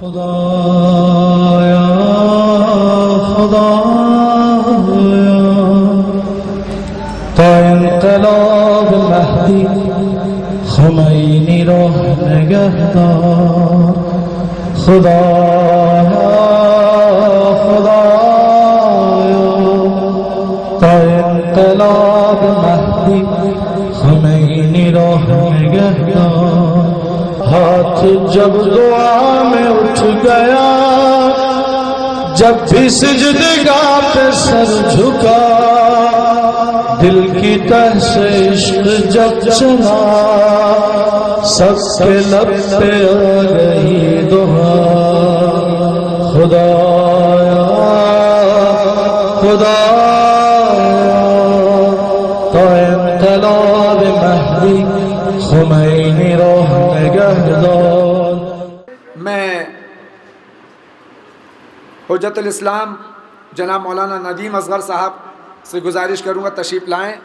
خدایا خدایا تا انقلاب مهدی خمینی را نگهدار. خدایا خدایا تا انقلاب مهدی خمینی را نگهدار. ہاتھ جب دعا میں اٹھ گیا، جب بھی سجدگاہ پہ سر جھکا، دل کی تہ سے عشق جب چلا، سب کے لب پہ آ گئی دعا. خدایا خدایا تا انقلاب مہدی خمینی روح نگہدار. میں حجت الاسلام جناب مولانا ندیم اصغر صاحب سے گزارش کروں گا تشریف لائیں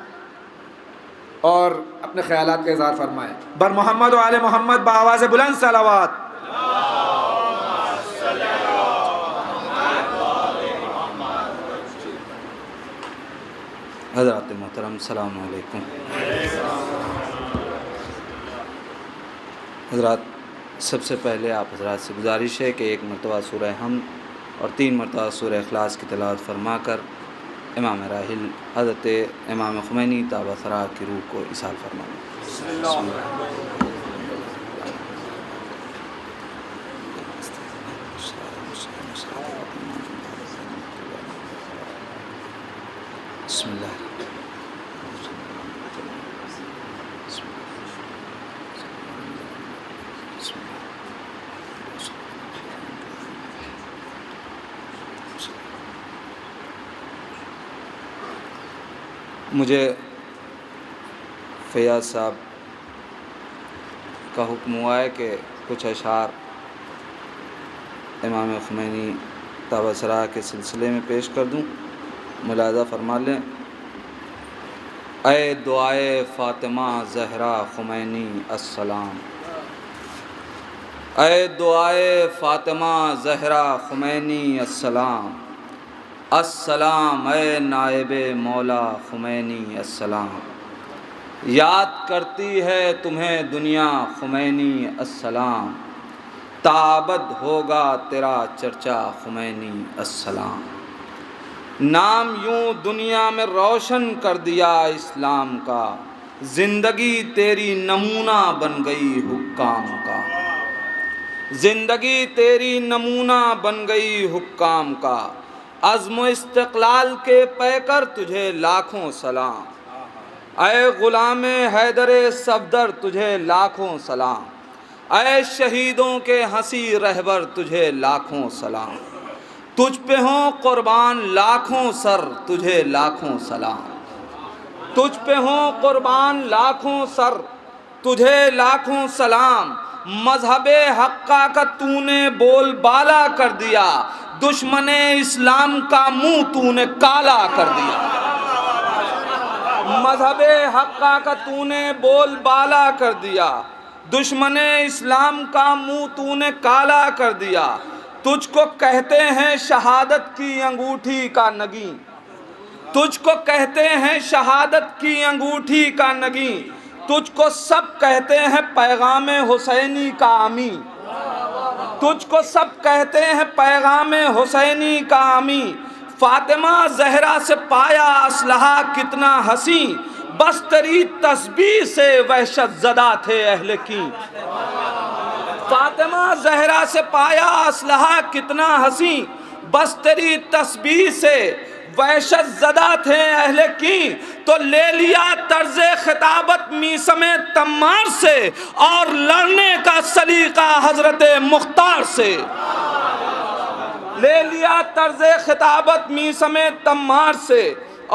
اور اپنے خیالات کا اظہار فرمائیں. بر محمد و آل محمد بآواز بلند صلوات. حضرات محترم السلام علیکم. حضرات سب سے پہلے آپ حضرات سے گزارش ہے کہ ایک مرتبہ سورہ حمد اور 3 مرتبہ سورہ اخلاص کی تلاوت فرما کر امام راحل حضرت امام خمینی طابع ثرا کی روح کو ایصال فرمائیں. بسم اللہ. مجھے فیاض صاحب کا حکم ہوا ہے کہ کچھ اشعار امام خمینی طابع ثرا کے سلسلے میں پیش کر دوں. ملاحظہ فرما لیں. اے دعائے فاطمہ زہرا خمینی السلام. اے دعائے فاطمہ زہرا خمینی السلام. السلام اے نائب مولا خمینی السلام. یاد کرتی ہے تمہیں دنیا خمینی السلام. تابد ہوگا تیرا چرچا خمینی السلام. نام یوں دنیا میں روشن کر دیا اسلام کا، زندگی تیری نمونہ بن گئی حکام کا. زندگی تیری نمونہ بن گئی حکام کا. عزم و استقلال کے پیکر تجھے لاکھوں سلام. اے غلام حیدر صفدر تجھے لاکھوں سلام. اے شہیدوں کے ہنسی رہبر تجھے لاکھوں سلام. تجھ پہ ہوں قربان لاکھوں سر تجھے لاکھوں سلام. تجھ پہ ہوں قربان لاکھوں سر تجھے لاکھوں سلام. مذہب حقہ کا تو نے بول بالا کر دیا، دشمن اسلام کا منہ تو نے کالا کر دیا. مذہب حقہ کا تو نے بول بالا کر دیا، دشمن اسلام کا منہ تو نے کالا کر دیا. تجھ کو کہتے ہیں شہادت کی انگوٹھی کا نگیں. تجھ کو کہتے ہیں شہادت کی انگوٹھی کا نگیں. تجھ کو سب کہتے ہیں پیغام حسینی کا امی. تجھ کو سب کہتے ہیں پیغام حسینی کا امی. فاطمہ زہرا سے پایا اسلحہ کتنا حسین، بس تیری تسبیح سے وحشت زدہ تھے اہل کی. فاطمہ زہرا سے پایا اسلحہ کتنا حسین، بس تیری تسبیح سے وحشت زدہ تھے اہل کی. تو لے لیا طرز خطابت میثم تمار سے، اور لڑنے کا سلیقہ حضرت مختار سے. لے لیا طرز خطابت میثم تمار سے،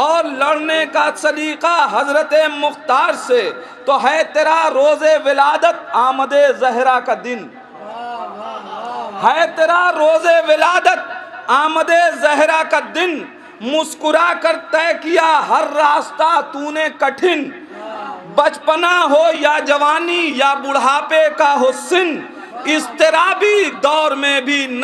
اور لڑنے کا سلیقہ حضرت مختار سے. تو ہے تیرا روز ولادت آمد زہرا کا دن. ہے تیرا روز ولادت آمد زہرا کا دن. مسکرا کر طے کیا ہر راستہ تو نے کٹھن. بچپنا ہو یا جوانی یا بڑھاپے کا ہو سن، اضطرابی دور میں بھی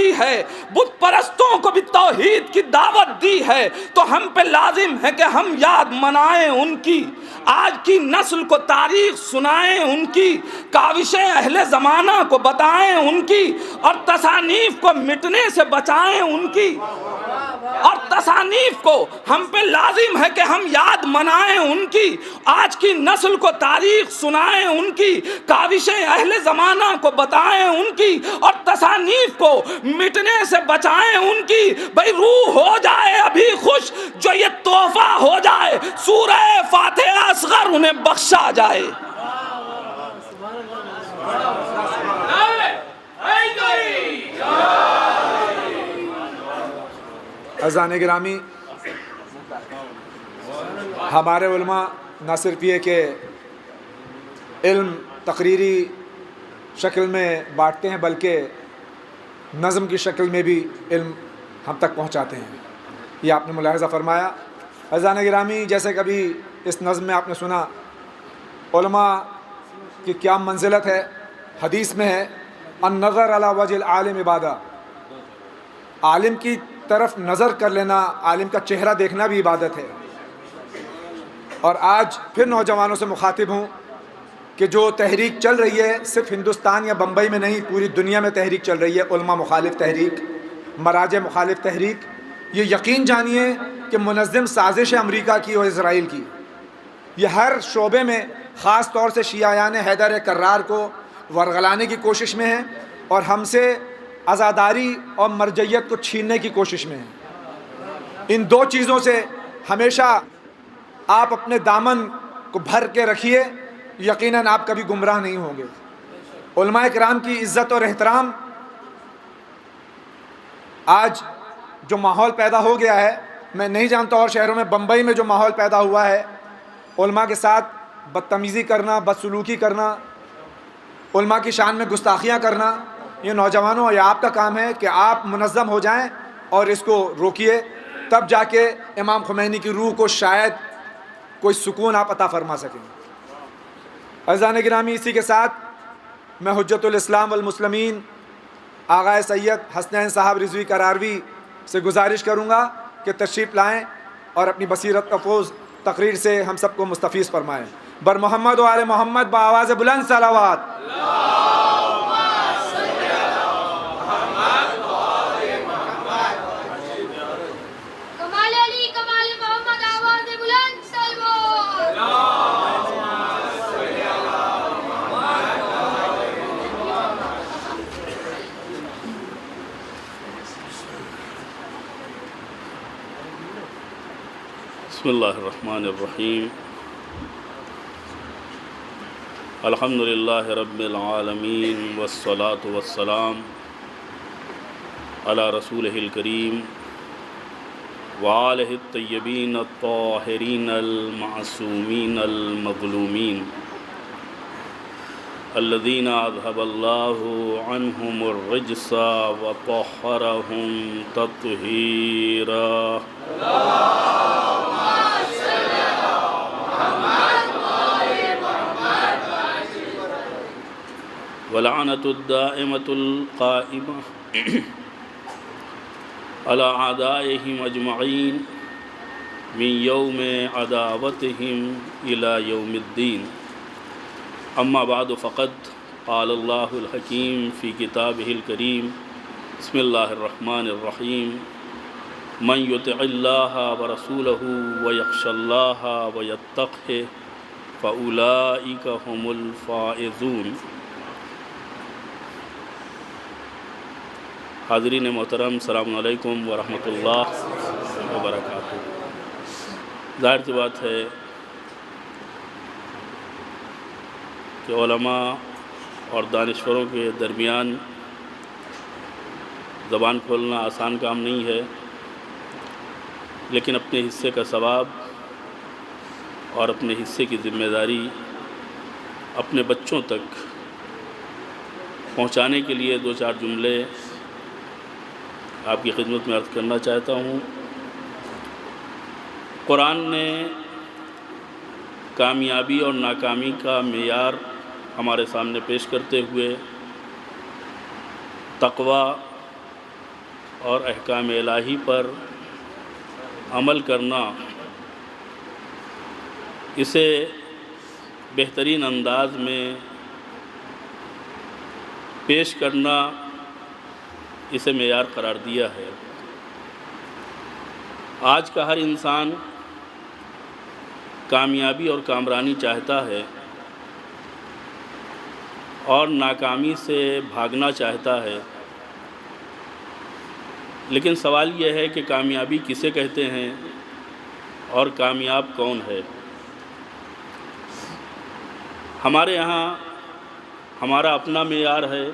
کی ہے، بت پرستوں کو بھی توحید کی دعوت دی ہے، تو ہم پہ لازم ہے کہ ہم یاد منائیں ان کی، آج کی نسل کو تاریخ سنائیں ان کی، کاوشیں اہل زمانہ کو بتائیں ان کی، اور تصانیف کو مٹنے سے بچائیں ان کی، اور تصانیف کو ہم پہ لازم ہے کہ ہم یاد منائیں ان کی، آج کی نسل کو تاریخ سنائیں ان کی، کاوشیں اہل زمانہ کو بتائیں ان کی، اور تصانیف کو مٹنے سے بچائیں ان کی۔ بھئی روح ہو جائے ابھی خوش جو یہ تحفہ ہو جائے، سورہ فاتحہ اصغر انہیں بخشا جائے۔ عزیزان گرامی، ہمارے علماء نہ صرف یہ کہ علم تقریری شکل میں بانٹتے ہیں بلکہ نظم کی شکل میں بھی علم ہم تک پہنچاتے ہیں، یہ آپ نے ملاحظہ فرمایا۔ عزیزان گرامی، جیسے کبھی اس نظم میں آپ نے سنا علماء کی کیا منزلت ہے، حدیث میں ہے النظر علی وجہ العالم عبادہ، عالم کی طرف نظر کر لینا، عالم کا چہرہ دیکھنا بھی عبادت ہے۔ اور آج پھر نوجوانوں سے مخاطب ہوں کہ جو تحریک چل رہی ہے صرف ہندوستان یا بمبئی میں نہیں، پوری دنیا میں تحریک چل رہی ہے، علماء مخالف تحریک، مراجع مخالف تحریک، یہ یقین جانیے کہ منظم سازش ہے امریکہ کی اور اسرائیل کی، یہ ہر شعبے میں خاص طور سے شیعیان حیدر کرار کو ورغلانے کی کوشش میں ہیں، اور ہم سے عزاداری اور مرجعیت کو چھیننے کی کوشش میں ہیں۔ ان دو چیزوں سے ہمیشہ آپ اپنے دامن کو بھر کے رکھیے، یقیناً آپ کبھی گمراہ نہیں ہوں گے۔ علماء کرام کی عزت اور احترام، آج جو ماحول پیدا ہو گیا ہے، میں نہیں جانتا اور شہروں میں، بمبئی میں جو ماحول پیدا ہوا ہے، علماء کے ساتھ بدتمیزی کرنا، بدسلوکی کرنا، علماء کی شان میں گستاخیاں کرنا، یہ نوجوانوں، یہ آپ کا کام ہے کہ آپ منظم ہو جائیں اور اس کو روکیے، تب جا کے امام خمینی کی روح کو شاید کوئی سکون آپ عطا فرما سکیں۔ عزیزان گرامی، اسی کے ساتھ میں حجت الاسلام والمسلمین آغا سید حسنین صاحب رضوی کراروی سے گزارش کروں گا کہ تشریف لائیں اور اپنی بصیرت افروز تقریر سے ہم سب کو مستفیض فرمائیں۔ بر محمد و آل محمد بآواز بلند صلوات۔ کمال علی کمال محمد آواز بلند صلوات۔ بسم اللہ الرحمن الرحیم، الحمدللہ رب العالمین والصلاة والسلام علی رسولہ الکریم وآلہ الطیبین الطاہرین المعصومین المظلومین الذین اذھب اللہ عنہم الرجس وطہرہم تطہیرا۔ ولعنت الدائمة القائمة على أعدائهم أجمعين من يوم عداوتهم إلى يوم الدين، أما بعد فقد قال الله الحكيم في كتابه الكريم بسم الله الرحمن الرحيم من يطع الله ورسوله ويخشى الله ويتقه فأولئك هم الفائزون۔ حاضرین محترم، السلام علیکم ورحمۃ اللہ وبرکاتہ۔ ظاہر سی بات ہے کہ علماء اور دانشوروں کے درمیان زبان کھولنا آسان کام نہیں ہے، لیکن اپنے حصے کا ثواب اور اپنے حصے کی ذمہ داری اپنے بچوں تک پہنچانے کے لیے دو چار جملے آپ کی خدمت میں عرض کرنا چاہتا ہوں۔ قرآن نے کامیابی اور ناکامی کا معیار ہمارے سامنے پیش کرتے ہوئے تقوی اور احکام الہی پر عمل کرنا، اسے بہترین انداز میں پیش کرنا، اسے معیار قرار دیا ہے۔ آج کا ہر انسان کامیابی اور کامرانی چاہتا ہے اور ناکامی سے بھاگنا چاہتا ہے، لیکن سوال یہ ہے کہ کامیابی کسے کہتے ہیں اور کامیاب کون ہے؟ ہمارے یہاں ہمارا اپنا معیار ہے،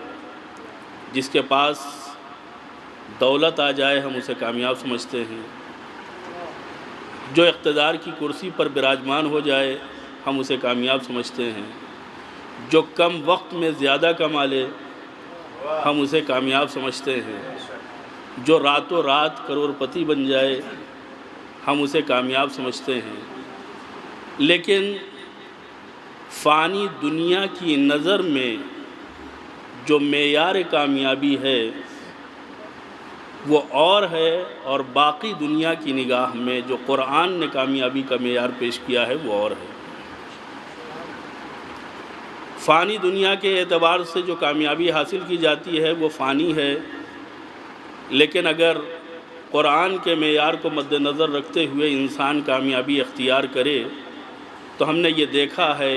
جس کے پاس دولت آ جائے ہم اسے کامیاب سمجھتے ہیں، جو اقتدار کی کرسی پر براجمان ہو جائے ہم اسے کامیاب سمجھتے ہیں، جو کم وقت میں زیادہ کما لے ہم اسے کامیاب سمجھتے ہیں، جو راتوں رات کروڑ پتی بن جائے ہم اسے کامیاب سمجھتے ہیں۔ لیکن فانی دنیا کی نظر میں جو معیار کامیابی ہے وہ اور ہے، اور باقی دنیا کی نگاہ میں جو قرآن نے کامیابی کا معیار پیش کیا ہے وہ اور ہے۔ فانی دنیا کے اعتبار سے جو کامیابی حاصل کی جاتی ہے وہ فانی ہے، لیکن اگر قرآن کے معیار کو مد نظر رکھتے ہوئے انسان کامیابی اختیار کرے تو ہم نے یہ دیکھا ہے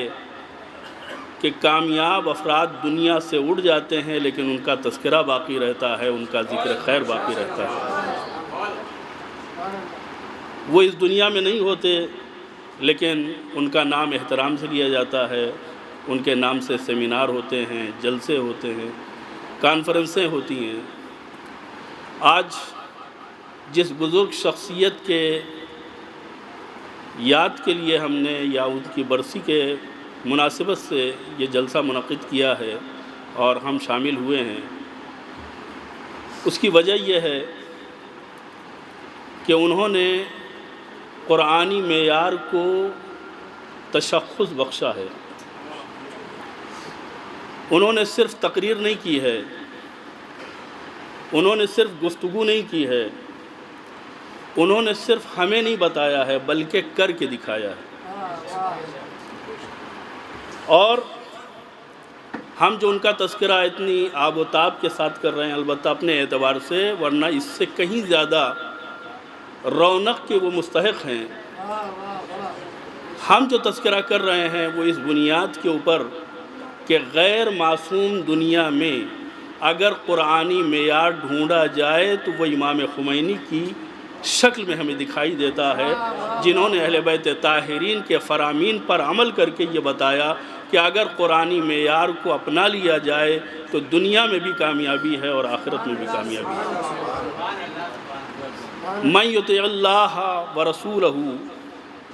کہ کامیاب افراد دنیا سے اڑ جاتے ہیں، لیکن ان کا تذکرہ باقی رہتا ہے، ان کا ذکر خیر باقی رہتا ہے۔ وہ اس دنیا میں نہیں ہوتے، لیکن ان کا نام احترام سے لیا جاتا ہے، ان کے نام سے سیمینار ہوتے ہیں، جلسے ہوتے ہیں، کانفرنسیں ہوتی ہیں۔ آج جس بزرگ شخصیت کے یاد کے لیے ہم نے یا ان کی برسی کے مناسبت سے یہ جلسہ منعقد کیا ہے اور ہم شامل ہوئے ہیں، اس کی وجہ یہ ہے کہ انہوں نے قرآنی معیار کو تشخص بخشا ہے۔ انہوں نے صرف تقریر نہیں کی ہے، انہوں نے صرف گفتگو نہیں کی ہے، انہوں نے صرف ہمیں نہیں بتایا ہے بلکہ کر کے دکھایا ہے۔ اور ہم جو ان کا تذکرہ اتنی آب و تاب کے ساتھ کر رہے ہیں، البتہ اپنے اعتبار سے، ورنہ اس سے کہیں زیادہ رونق کے وہ مستحق ہیں۔ ہم جو تذکرہ کر رہے ہیں وہ اس بنیاد کے اوپر کہ غیر معصوم دنیا میں اگر قرآنی معیار ڈھونڈا جائے تو وہ امام خمینی کی شکل میں ہمیں دکھائی دیتا ہے، جنہوں نے اہل بیت طاہرین کے فرامین پر عمل کر کے یہ بتایا کہ اگر قرآنی معیار کو اپنا لیا جائے تو دنیا میں بھی کامیابی ہے اور آخرت میں بھی کامیابی ہے۔ من یطع اللہ ورسولہ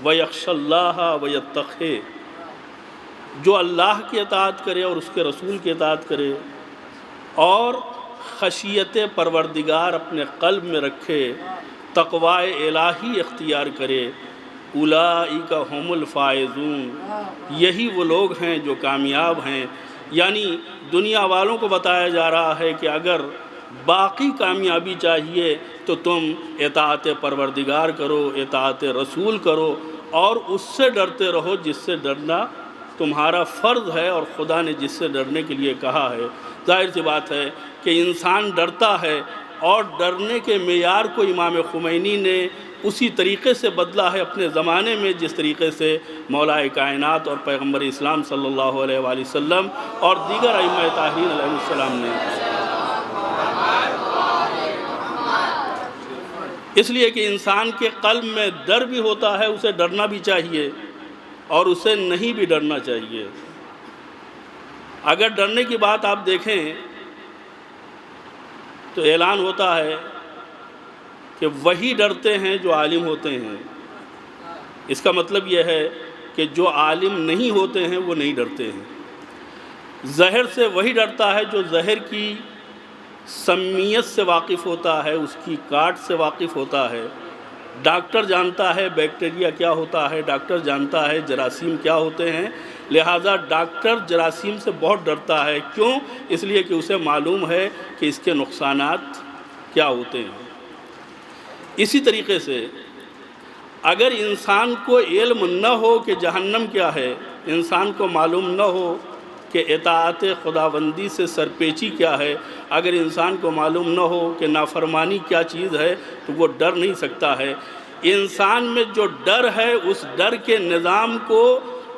ویخشی اللہ ویتقہ، جو اللہ کی اطاعت کرے اور اس کے رسول کی اطاعت کرے اور خشیت پروردگار اپنے قلب میں رکھے، تقوی الہی اختیار کرے، اولئک هم الفائزون، یہی وہ لوگ ہیں جو کامیاب ہیں۔ یعنی دنیا والوں کو بتایا جا رہا ہے کہ اگر باقی کامیابی چاہیے تو تم اطاعت پروردگار کرو، اطاعت رسول کرو اور اس سے ڈرتے رہو جس سے ڈرنا تمہارا فرض ہے اور خدا نے جس سے ڈرنے کے لیے کہا ہے۔ ظاہر سی بات ہے کہ انسان ڈرتا ہے، اور ڈرنے کے معیار کو امام خمینی نے اسی طریقے سے بدلا ہے اپنے زمانے میں جس طریقے سے مولا کائنات اور پیغمبر اسلام صلی اللہ علیہ وآلہ وسلم اور دیگر ائمہ طاہرین علیہ السلام نے۔ اس لیے کہ انسان کے قلب میں ڈر بھی ہوتا ہے، اسے ڈرنا بھی چاہیے اور اسے نہیں بھی ڈرنا چاہیے۔ اگر ڈرنے کی بات آپ دیکھیں تو اعلان ہوتا ہے کہ وہی ڈرتے ہیں جو عالم ہوتے ہیں۔ اس کا مطلب یہ ہے کہ جو عالم نہیں ہوتے ہیں وہ نہیں ڈرتے ہیں۔ زہر سے وہی ڈرتا ہے جو زہر کی سمیت سے واقف ہوتا ہے، اس کی کاٹ سے واقف ہوتا ہے۔ ڈاکٹر جانتا ہے بیکٹیریا کیا ہوتا ہے، ڈاکٹر جانتا ہے جراثیم کیا ہوتے ہیں، لہٰذا ڈاکٹر جراثیم سے بہت ڈرتا ہے۔ کیوں؟ اس لیے کہ اسے معلوم ہے کہ اس کے نقصانات کیا ہوتے ہیں۔ اسی طریقے سے اگر انسان کو علم نہ ہو کہ جہنم کیا ہے، انسان کو معلوم نہ ہو کہ اطاعت خداوندی سے سرپیچی کیا ہے، اگر انسان کو معلوم نہ ہو کہ نافرمانی کیا چیز ہے، تو وہ ڈر نہیں سکتا ہے۔ انسان میں جو ڈر ہے، اس ڈر کے نظام کو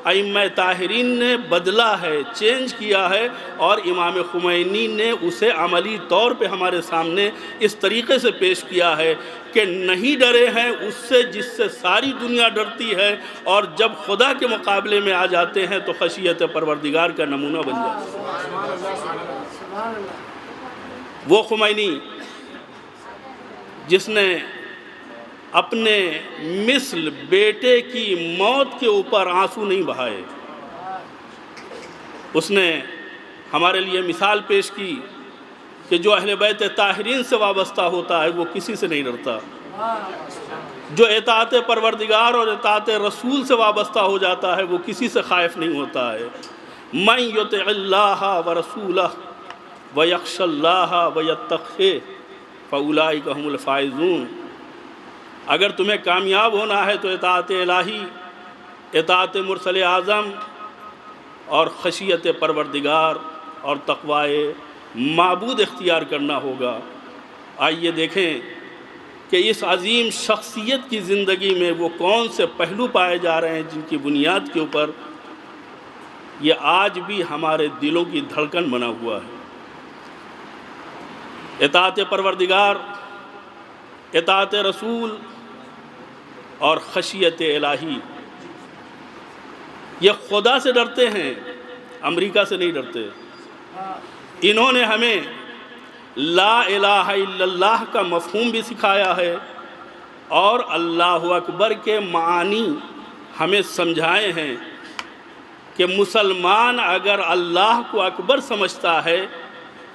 ائمہ طاہرین نے بدلا ہے، چینج کیا ہے، اور امام خمینی نے اسے عملی طور پہ ہمارے سامنے اس طریقے سے پیش کیا ہے کہ نہیں ڈرے ہیں اس سے جس سے ساری دنیا ڈرتی ہے، اور جب خدا کے مقابلے میں آ جاتے ہیں تو خشیت پروردگار کا نمونہ بن جاتے ہیں۔ وہ خمینی جس نے اپنے مثل بیٹے کی موت کے اوپر آنسو نہیں بہائے، اس نے ہمارے لیے مثال پیش کی کہ جو اہل بیت طاہرین سے وابستہ ہوتا ہے وہ کسی سے نہیں ڈرتا، جو اطاعت پروردگار اور اطاعت رسول سے وابستہ ہو جاتا ہے وہ کسی سے خائف نہیں ہوتا ہے۔ من یطع اللہ ورسولہ ویخشی اللہ ویتقہ فاولئک هم الفائزون۔ اگر تمہیں کامیاب ہونا ہے تو اطاعت الہی، اطاعت مرسل اعظم اور خشیت پروردگار اور تقوی معبود اختیار کرنا ہوگا۔ آئیے دیکھیں کہ اس عظیم شخصیت کی زندگی میں وہ کون سے پہلو پائے جا رہے ہیں جن کی بنیاد کے اوپر یہ آج بھی ہمارے دلوں کی دھڑکن بنا ہوا ہے۔ اطاعت پروردگار، اطاعت رسول اور خشیت الہی، یہ خدا سے ڈرتے ہیں، امریکہ سے نہیں ڈرتے۔ انہوں نے ہمیں لا الہ الا اللہ کا مفہوم بھی سکھایا ہے، اور اللہ اکبر کے معانی ہمیں سمجھائے ہیں کہ مسلمان اگر اللہ کو اکبر سمجھتا ہے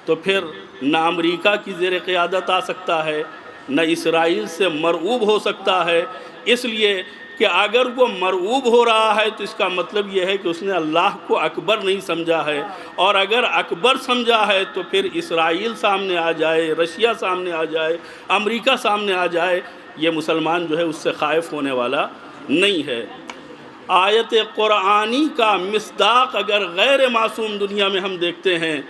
تو پھر نہ امریکہ کی زیر قیادت آ سکتا ہے، نہ اسرائیل سے مرعوب ہو سکتا ہے، اس لیے کہ اگر وہ مرعوب ہو رہا ہے تو اس کا مطلب یہ ہے کہ اس نے اللہ کو اکبر نہیں سمجھا ہے، اور اگر اکبر سمجھا ہے تو پھر اسرائیل سامنے آ جائے، رشیا سامنے آ جائے، امریکہ سامنے آ جائے، یہ مسلمان جو ہے اس سے خائف ہونے والا نہیں ہے۔ آیت قرآنی کا مصداق اگر غیر معصوم دنیا میں ہم دیکھتے ہیں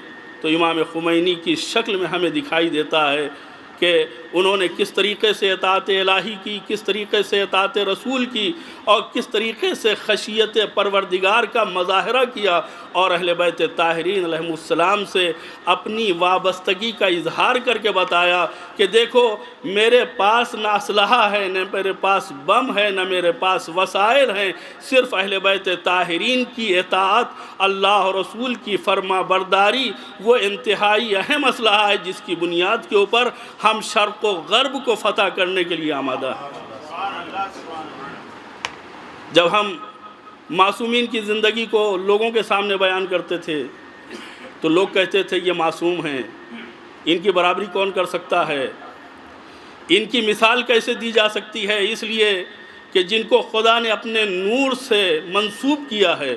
تو امام خمینی کی شکل میں ہمیں دکھائی دیتا ہے کہ انہوں نے کس طریقے سے اطاعت الہی کی، کس طریقے سے اطاعت رسول کی، اور کس طریقے سے خشیت پروردگار کا مظاہرہ کیا، اور اہل بیت طاہرین علیہ السلام سے اپنی وابستگی کا اظہار کر کے بتایا کہ دیکھو میرے پاس نہ اسلحہ ہے، نہ میرے پاس بم ہے، نہ میرے پاس وسائل ہیں، صرف اہل بیت طاہرین کی اطاعت، اللہ اور رسول کی فرما برداری وہ انتہائی اہم اسلحہ ہے جس کی بنیاد کے اوپر ہم شرق و غرب کو فتح کرنے کے لیے آمادہ ہیں۔ جب ہم معصومین کی زندگی کو لوگوں کے سامنے بیان کرتے تھے تو لوگ کہتے تھے یہ معصوم ہیں، ان کی برابری کون کر سکتا ہے، ان کی مثال کیسے دی جا سکتی ہے، اس لیے کہ جن کو خدا نے اپنے نور سے منسوب کیا ہے،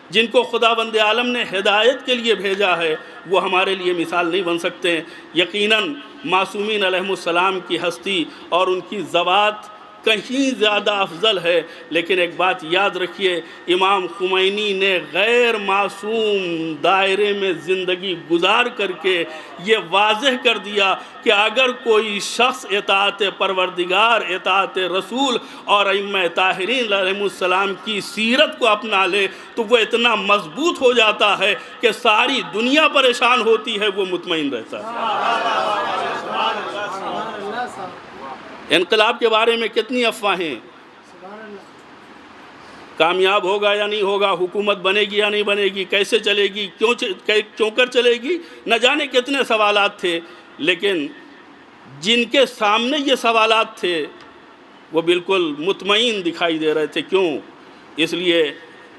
جن کو خداوند عالم نے ہدایت کے لیے بھیجا ہے، وہ ہمارے لیے مثال نہیں بن سکتے۔ یقیناً معصومین علیہ السلام کی ہستی اور ان کی ذوات کہیں زیادہ افضل ہے، لیکن ایک بات یاد رکھیے، امام خمینی نے غیر معصوم دائرے میں زندگی گزار کر کے یہ واضح کر دیا کہ اگر کوئی شخص اطاعت پروردگار، اطاعت رسول اور ائمہ طاہرین علیہ السلام کی سیرت کو اپنا لے تو وہ اتنا مضبوط ہو جاتا ہے کہ ساری دنیا پریشان ہوتی ہے، وہ مطمئن رہتا ہے۔ انقلاب کے بارے میں کتنی افواہیں، کامیاب ہوگا یا نہیں ہوگا، حکومت بنے گی یا نہیں بنے گی، کیسے چلے گی، کیوں کر چلے گی، نہ جانے کتنے سوالات تھے، لیکن جن کے سامنے یہ سوالات تھے وہ بالکل مطمئن دکھائی دے رہے تھے۔ کیوں؟ اس لیے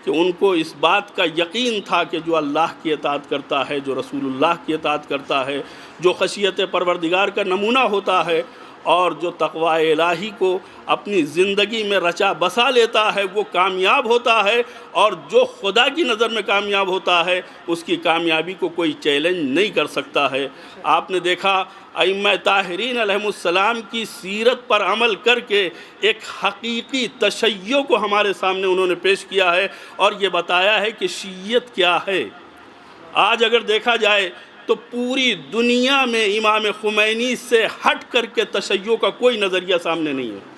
کہ ان کو اس بات کا یقین تھا کہ جو اللہ کی اطاعت کرتا ہے، جو رسول اللہ کی اطاعت کرتا ہے، جو خشیت پروردگار کا نمونہ ہوتا ہے اور جو تقوی الہی کو اپنی زندگی میں رچا بسا لیتا ہے وہ کامیاب ہوتا ہے، اور جو خدا کی نظر میں کامیاب ہوتا ہے اس کی کامیابی کو کوئی چیلنج نہیں کر سکتا ہے۔ آپ نے دیکھا ائمہ طاہرین علیہم السلام کی سیرت پر عمل کر کے ایک حقیقی تشیع کو ہمارے سامنے انہوں نے پیش کیا ہے، اور یہ بتایا ہے کہ شیعیت کیا ہے۔ آج اگر دیکھا جائے تو پوری دنیا میں امام خمینی سے ہٹ کر کے تشیع کا کوئی نظریہ سامنے نہیں ہے۔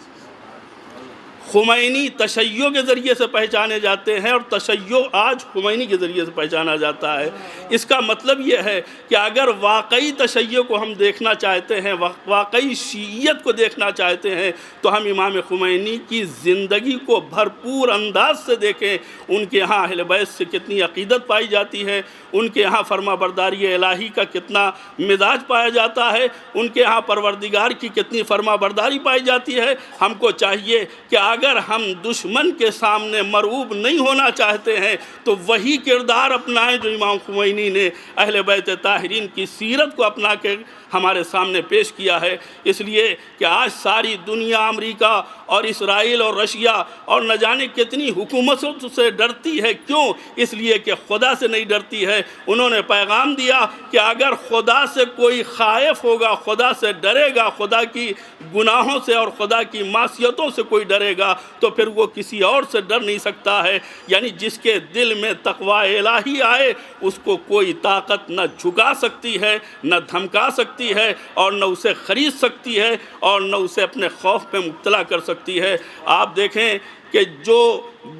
خمینی تشیع کے ذریعے سے پہچانے جاتے ہیں، اور تشیع آج خمینی کے ذریعے سے پہچانا جاتا ہے۔ اس کا مطلب یہ ہے کہ اگر واقعی تشیع کو ہم دیکھنا چاہتے ہیں، واقعی شیعیت کو دیکھنا چاہتے ہیں، تو ہم امام خمینی کی زندگی کو بھرپور انداز سے دیکھیں۔ ان کے ہاں اہل بیت سے کتنی عقیدت پائی جاتی ہے، ان کے ہاں فرما برداری الہی کا کتنا مزاج پایا جاتا ہے، ان کے ہاں پروردگار کی کتنی فرما برداری پائی جاتی ہے۔ ہم کو چاہیے کہ اگر ہم دشمن کے سامنے مرعوب نہیں ہونا چاہتے ہیں تو وہی کردار اپنائیں جو امام خمینی نے اہل بیت طاہرین کی سیرت کو اپنا کے ہمارے سامنے پیش کیا ہے۔ اس لیے کہ آج ساری دنیا امریکہ اور اسرائیل اور رشیا اور نہ جانے کتنی حکومتوں سے ڈرتی ہے۔ کیوں؟ اس لیے کہ خدا سے نہیں ڈرتی ہے۔ انہوں نے پیغام دیا کہ اگر خدا سے کوئی خائف ہوگا، خدا سے ڈرے گا، خدا کی گناہوں سے اور خدا کی معصیتوں سے کوئی ڈرے گا تو پھر وہ کسی اور سے ڈر نہیں سکتا ہے۔ یعنی جس کے دل میں تقوی الہی آئے اس کو کوئی طاقت نہ جھکا سکتی ہے، نہ دھمکا سکتی ہے، اور نہ اسے خرید سکتی ہے، اور نہ اسے اپنے خوف میں مبتلا کر سکتی ہے۔ آپ دیکھیں کہ جو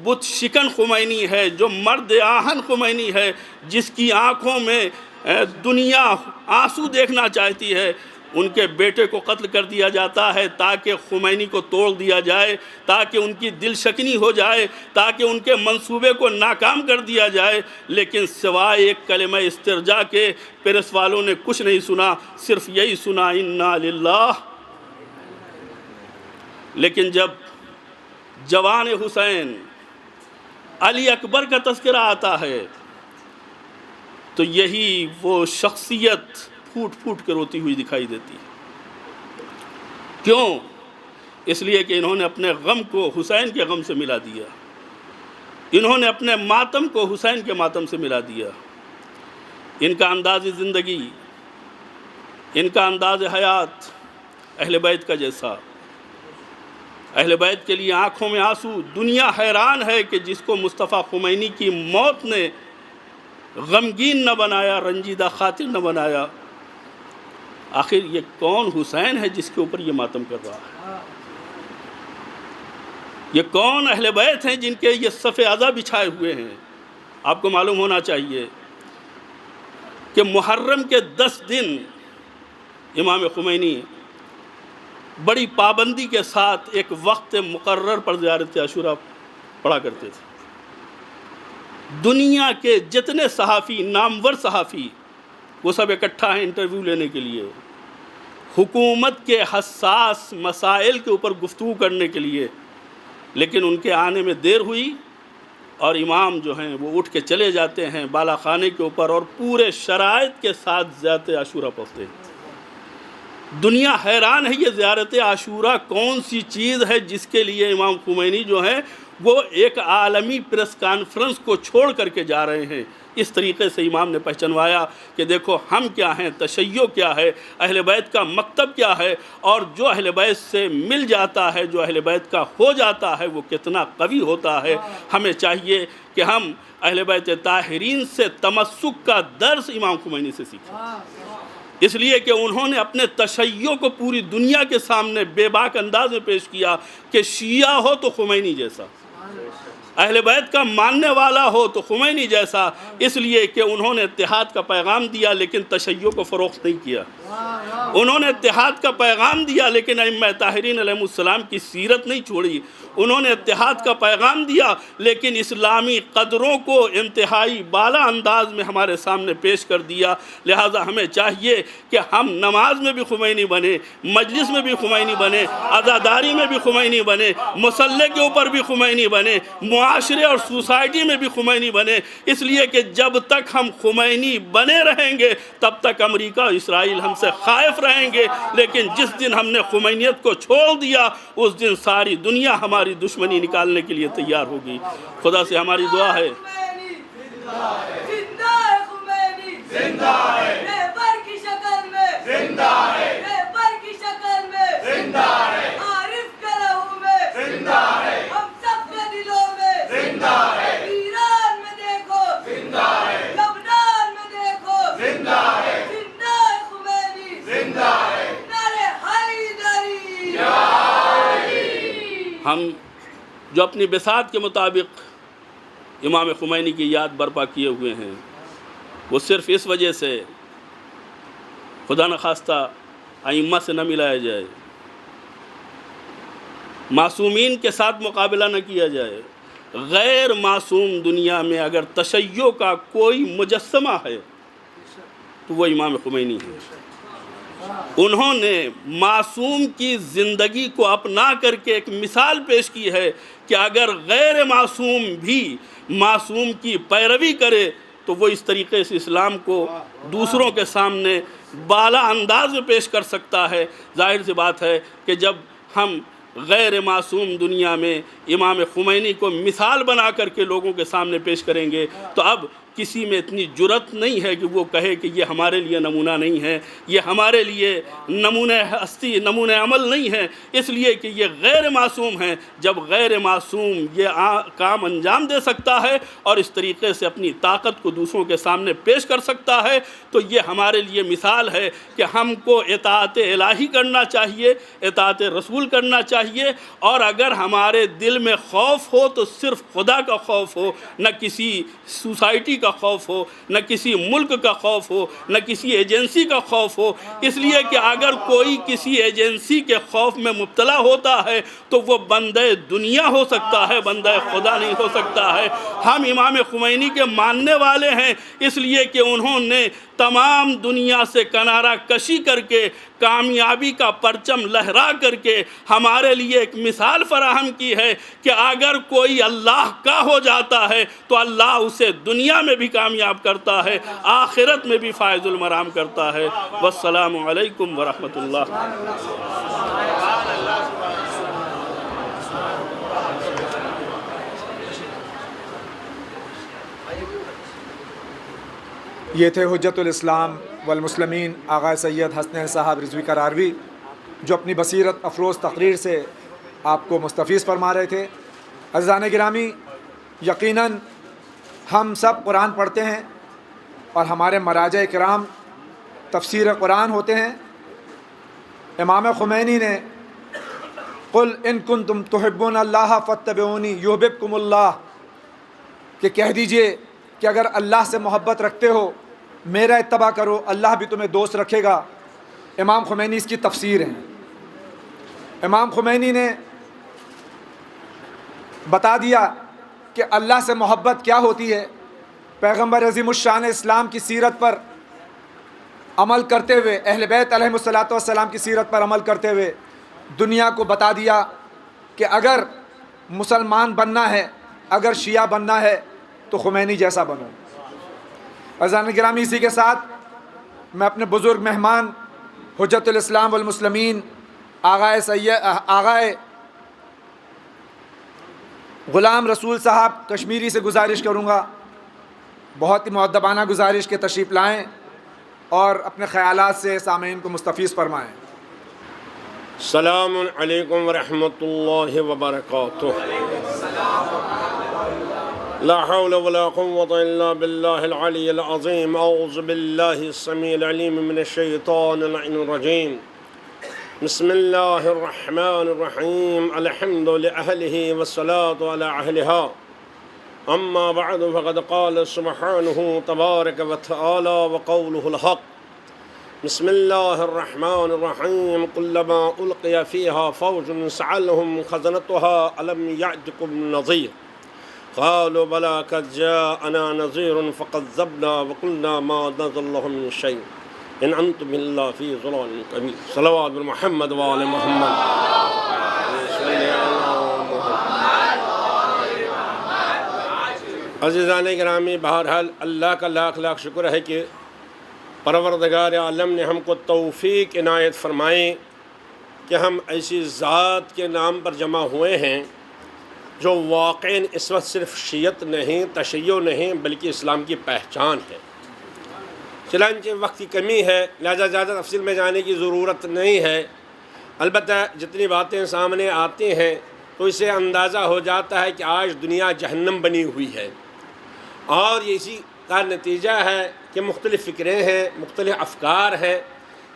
بت شکن خمینی ہے، جو مرد آہن خمینی ہے، جس کی آنکھوں میں دنیا آنسو دیکھنا چاہتی ہے، ان کے بیٹے کو قتل کر دیا جاتا ہے تاکہ خمینی کو توڑ دیا جائے، تاکہ ان کی دل شکنی ہو جائے، تاکہ ان کے منصوبے کو ناکام کر دیا جائے۔ لیکن سوائے ایک کلمہ استرجاع کے پریس والوں نے کچھ نہیں سنا، صرف یہی سنا انا للہ۔ لیکن جب جوان حسین علی اکبر کا تذکرہ آتا ہے تو یہی وہ شخصیت پھوٹ پھوٹ کر روتی ہوئی دکھائی دیتی ہے۔ کیوں؟ اس لیے کہ انہوں نے اپنے غم کو حسین کے غم سے ملا دیا، انہوں نے اپنے ماتم کو حسین کے ماتم سے ملا دیا۔ ان کا انداز زندگی، ان کا انداز حیات اہل بیت کا جیسا، اہل بیت کے لیے آنکھوں میں آنسو۔ دنیا حیران ہے کہ جس کو مصطفیٰ خمینی کی موت نے غمگین نہ بنایا، رنجیدہ خاطر نہ بنایا، آخر یہ کون حسین ہے جس کے اوپر یہ ماتم کر رہا ہے؟ یہ کون اہل بیت ہیں جن کے یہ صف عزا بچھائے ہوئے ہیں؟ آپ کو معلوم ہونا چاہیے کہ محرم کے 10 دن امام خمینی بڑی پابندی کے ساتھ ایک وقت مقرر پر زیارت عاشوراء پڑھا کرتے تھے۔ دنیا کے جتنے صحافی، نامور صحافی، وہ سب اکٹھا ہیں انٹرویو لینے کے لیے، حکومت کے حساس مسائل کے اوپر گفتگو کرنے کے لیے، لیکن ان کے آنے میں دیر ہوئی اور امام جو ہیں وہ اٹھ کے چلے جاتے ہیں بالا خانے کے اوپر اور پورے شرائط کے ساتھ زیارت عاشوراء پڑھتے ہیں۔ دنیا حیران ہے یہ زیارت عاشوراء کون سی چیز ہے جس کے لیے امام خمینی جو ہیں وہ ایک عالمی پریس کانفرنس کو چھوڑ کر کے جا رہے ہیں۔ اس طریقے سے امام نے پہچنوایا کہ دیکھو ہم کیا ہیں، تشیع کیا ہے، اہل بیت کا مکتب کیا ہے، اور جو اہل بیت سے مل جاتا ہے، جو اہل بیت کا ہو جاتا ہے وہ کتنا قوی ہوتا ہے۔ ہمیں چاہیے کہ ہم اہل بیت طاہرین سے تمسک کا درس امام خمینی سے سیکھیں، اس لیے کہ انہوں نے اپنے تشیع کو پوری دنیا کے سامنے بے باک انداز میں پیش کیا کہ شیعہ ہو تو خمینی جیسا، اہل بیت کا ماننے والا ہو تو خمینی جیسا، اس لیے کہ انہوں نے اتحاد کا پیغام دیا لیکن تشیع کو فروخت نہیں کیا۔ انہوں نے اتحاد کا پیغام دیا لیکن ائمہ طاہرین علیہ السلام کی سیرت نہیں چھوڑی۔ انہوں نے اتحاد کا پیغام دیا لیکن اسلامی قدروں کو انتہائی بالا انداز میں ہمارے سامنے پیش کر دیا۔ لہٰذا ہمیں چاہیے کہ ہم نماز میں بھی خمینی بنے، مجلس میں بھی خمینی بنے، عزاداری میں بھی خمینی بنے، مصلی کے اوپر بھی خمینی بنے، معاشرے اور سوسائٹی میں بھی خمینی بنے، اس لیے کہ جب تک ہم خمینی بنے رہیں گے تب تک امریکہ اور اسرائیل ہم سے خائف رہیں گے، لیکن جس دن ہم نے خمینیت کو چھوڑ دیا اس دن ساری دنیا ہماری دشمنی نکالنے کے لیے تیار ہوگی۔ خدا سے ہماری دعا ہے ہم جو اپنی بساط کے مطابق امام خمینی کی یاد برپا کیے ہوئے ہیں وہ صرف اس وجہ سے خدا نخواستہ ائمہ سے نہ ملایا جائے، معصومین کے ساتھ مقابلہ نہ کیا جائے۔ غیر معصوم دنیا میں اگر تشیع کا کوئی مجسمہ ہے تو وہ امام خمینی ہے۔ انہوں نے معصوم کی زندگی کو اپنا کر کے ایک مثال پیش کی ہے کہ اگر غیر معصوم بھی معصوم کی پیروی کرے تو وہ اس طریقے سے اسلام کو دوسروں کے سامنے بالا انداز میں پیش کر سکتا ہے۔ ظاہر سی بات ہے کہ جب ہم غیر معصوم دنیا میں امام خمینی کو مثال بنا کر کے لوگوں کے سامنے پیش کریں گے تو اب کسی میں اتنی جرأت نہیں ہے کہ وہ کہے کہ یہ ہمارے لیے نمونہ نہیں ہے، یہ ہمارے لیے نمونہ ہستی نمونہ عمل نہیں ہے، اس لیے کہ یہ غیر معصوم ہیں۔ جب غیر معصوم یہ کام انجام دے سکتا ہے اور اس طریقے سے اپنی طاقت کو دوسروں کے سامنے پیش کر سکتا ہے تو یہ ہمارے لیے مثال ہے کہ ہم کو اطاعت الہی کرنا چاہیے، اطاعت رسول کرنا چاہیے، اور اگر ہمارے دل میں خوف ہو تو صرف خدا کا خوف ہو، نہ کسی سوسائٹی کا خوف ہو، نہ کسی ملک کا خوف ہو، نہ کسی ایجنسی کا خوف ہو۔ اس لیے کہ اگر کوئی کسی ایجنسی کے خوف میں مبتلا ہوتا ہے تو وہ بندہ دنیا ہو سکتا ہے، بندہ خدا نہیں ہو سکتا ہے۔ ہم امام خمینی کے ماننے والے ہیں اس لیے کہ انہوں نے تمام دنیا سے کنارہ کشی کر کے کامیابی کا پرچم لہرا کر کے ہمارے لیے ایک مثال فراہم کی ہے کہ اگر کوئی اللہ کا ہو جاتا ہے تو اللہ اسے دنیا میں بھی کامیاب کرتا ہے، آخرت میں بھی فائز المرام کرتا ہے۔ والسلام علیکم ورحمۃ اللہ۔ یہ تھے حجت الاسلام والمسلمین آغا سید حسنین صاحب رضوی قراروی، جو اپنی بصیرت افروز تقریر سے آپ کو مستفیض فرما رہے تھے۔ عزیزان گرامی، یقیناً ہم سب قرآن پڑھتے ہیں اور ہمارے مراجع کرام تفسیر قرآن ہوتے ہیں۔ امام خمینی نے قل ان کنتم تحبون اللہ فاتبعونی یحببکم اللہ کہ کہہ دیجئے کہ اگر اللہ سے محبت رکھتے ہو میرا اتباع کرو، اللہ بھی تمہیں دوست رکھے گا۔ امام خمینی اس کی تفسیر ہیں۔ امام خمینی نے بتا دیا کہ اللہ سے محبت کیا ہوتی ہے۔ پیغمبر عظیم الشان اسلام کی سیرت پر عمل کرتے ہوئے، اہل بیت علیہم السلام کی سیرت پر عمل کرتے ہوئے دنیا کو بتا دیا کہ اگر مسلمان بننا ہے، اگر شیعہ بننا ہے تو خمینی جیسا بنو۔ عزیزان گرامی، اسی کے ساتھ میں اپنے بزرگ مہمان حجت الاسلام والمسلمین آغائے غلام رسول صاحب کشمیری سے گزارش کروں گا، بہت ہی مؤدبانہ گزارش کے تشریف لائیں اور اپنے خیالات سے سامعین کو مستفیض فرمائیں۔ السلام علیکم ورحمۃ اللہ وبرکاتہ۔ لا حول ولا قوة الا بالله العلي العظيم۔ اعوذ بالله السميع العليم من الشيطان اللعين الرجيم۔ بسم الله الرحمن الرحيم۔ الحمد لأهله والصلاة على أهلها۔ اما بعد فقد قال سبحانه تبارك وتعالى وقوله الحق۔ بسم الله الرحمن الرحيم۔ كلما ألقي فيها فوج سألهم خزنتها ألم يأتكم نذير قالوا بلى قد جاءنا نذير فكذبنا وقلنا ما نزل الله من شيء إن أنتم إلا في ضلال كبير۔ صلوات محمد وآل محمد۔ عزیزان گرامی، بہرحال اللہ کا لاکھ لاکھ شکر ہے کہ پروردگار عالم نے ہم کو توفیق عنایت فرمائی کہ ہم ایسی ذات کے نام پر جمع ہوئے ہیں جو واقعاً اس وقت صرف شیعت نہیں، تشیع نہیں، بلکہ اسلام کی پہچان ہے۔ چنانچہ وقت کی کمی ہے، لہذا زیادہ تفصیل میں جانے کی ضرورت نہیں ہے، البتہ جتنی باتیں سامنے آتی ہیں تو اسے اندازہ ہو جاتا ہے کہ آج دنیا جہنم بنی ہوئی ہے، اور اسی کا نتیجہ ہے کہ مختلف فکریں ہیں، مختلف افکار ہیں۔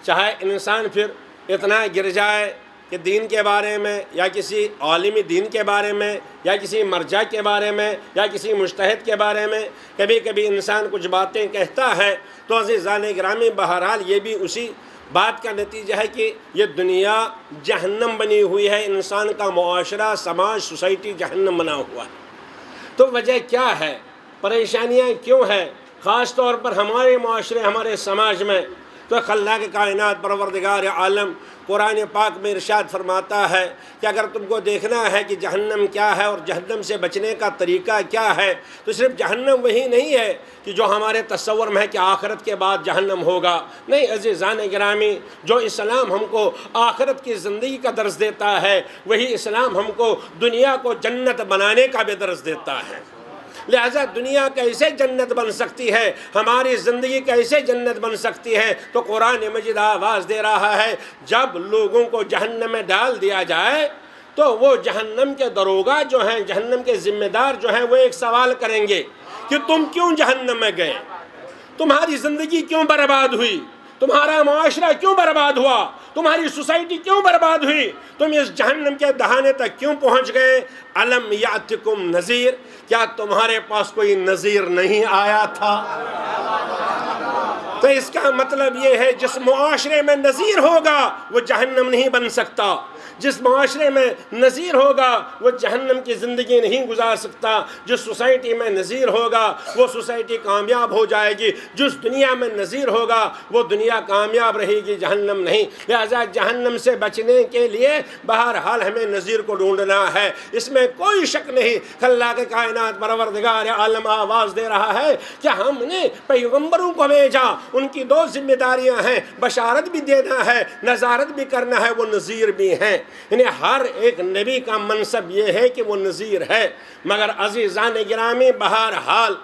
چاہے انسان پھر اتنا گر جائے کہ دین کے بارے میں یا کسی عالمی دین کے بارے میں یا کسی مرجع کے بارے میں یا کسی مجتہد کے بارے میں کبھی کبھی انسان کچھ باتیں کہتا ہے، تو عزیزان گرامی بہرحال یہ بھی اسی بات کا نتیجہ ہے کہ یہ دنیا جہنم بنی ہوئی ہے، انسان کا معاشرہ، سماج، سوسائٹی جہنم بنا ہوا ہے۔ تو وجہ کیا ہے؟ پریشانیاں کیوں ہیں؟ خاص طور پر ہمارے معاشرے، ہمارے سماج میں۔ تو خلاق کائنات پروردگار عالم قرآن پاک میں ارشاد فرماتا ہے کہ اگر تم کو دیکھنا ہے کہ جہنم کیا ہے اور جہنم سے بچنے کا طریقہ کیا ہے، تو صرف جہنم وہی نہیں ہے کہ جو ہمارے تصور میں ہے کہ آخرت کے بعد جہنم ہوگا۔ نہیں عزیزان گرامی، جو اسلام ہم کو آخرت کی زندگی کا درس دیتا ہے، وہی اسلام ہم کو دنیا کو جنت بنانے کا بھی درس دیتا ہے۔ لہذا دنیا کیسے جنت بن سکتی ہے، ہماری زندگی کیسے جنت بن سکتی ہے، تو قرآن مجید آواز دے رہا ہے جب لوگوں کو جہنم میں ڈال دیا جائے تو وہ جہنم کے دروگا جو ہیں، جہنم کے ذمہ دار جو ہیں، وہ ایک سوال کریں گے کہ تم کیوں جہنم میں گئے، تمہاری زندگی کیوں برباد ہوئی، تمہارا معاشرہ کیوں برباد ہوا، تمہاری سوسائٹی کیوں برباد ہوئی، تم اس جہنم کے دہانے تک کیوں پہنچ گئے؟ الم یاتکم نذیر، کیا تمہارے پاس کوئی نذیر نہیں آیا تھا؟ تو اس کا مطلب یہ ہے جس معاشرے میں نذیر ہوگا وہ جہنم نہیں بن سکتا، جس معاشرے میں نذیر ہوگا وہ جہنم کی زندگی نہیں گزار سکتا، جس سوسائٹی میں نذیر ہوگا وہ سوسائٹی کامیاب ہو جائے گی، جس دنیا میں نذیر ہوگا وہ دنیا کامیاب رہے گی، جہنم نہیں۔ لہذا جہنم سے بچنے کے لیے بہرحال ہمیں نذیر کو ڈھونڈنا ہے، اس میں کوئی شک نہیں۔ خلاق کائنات پروردگار عالم آواز دے رہا ہے کہ ہم نے پیغمبروں کو بھیجا، ان کی دو ذمہ داریاں ہیں، بشارت بھی دینا ہے، نذارت بھی کرنا ہے، وہ نذیر بھی ہیں۔ یعنی ہر ایک نبی کا منصب یہ ہے کہ وہ نذیر ہے۔ مگر عزیزان گرامی بہرحال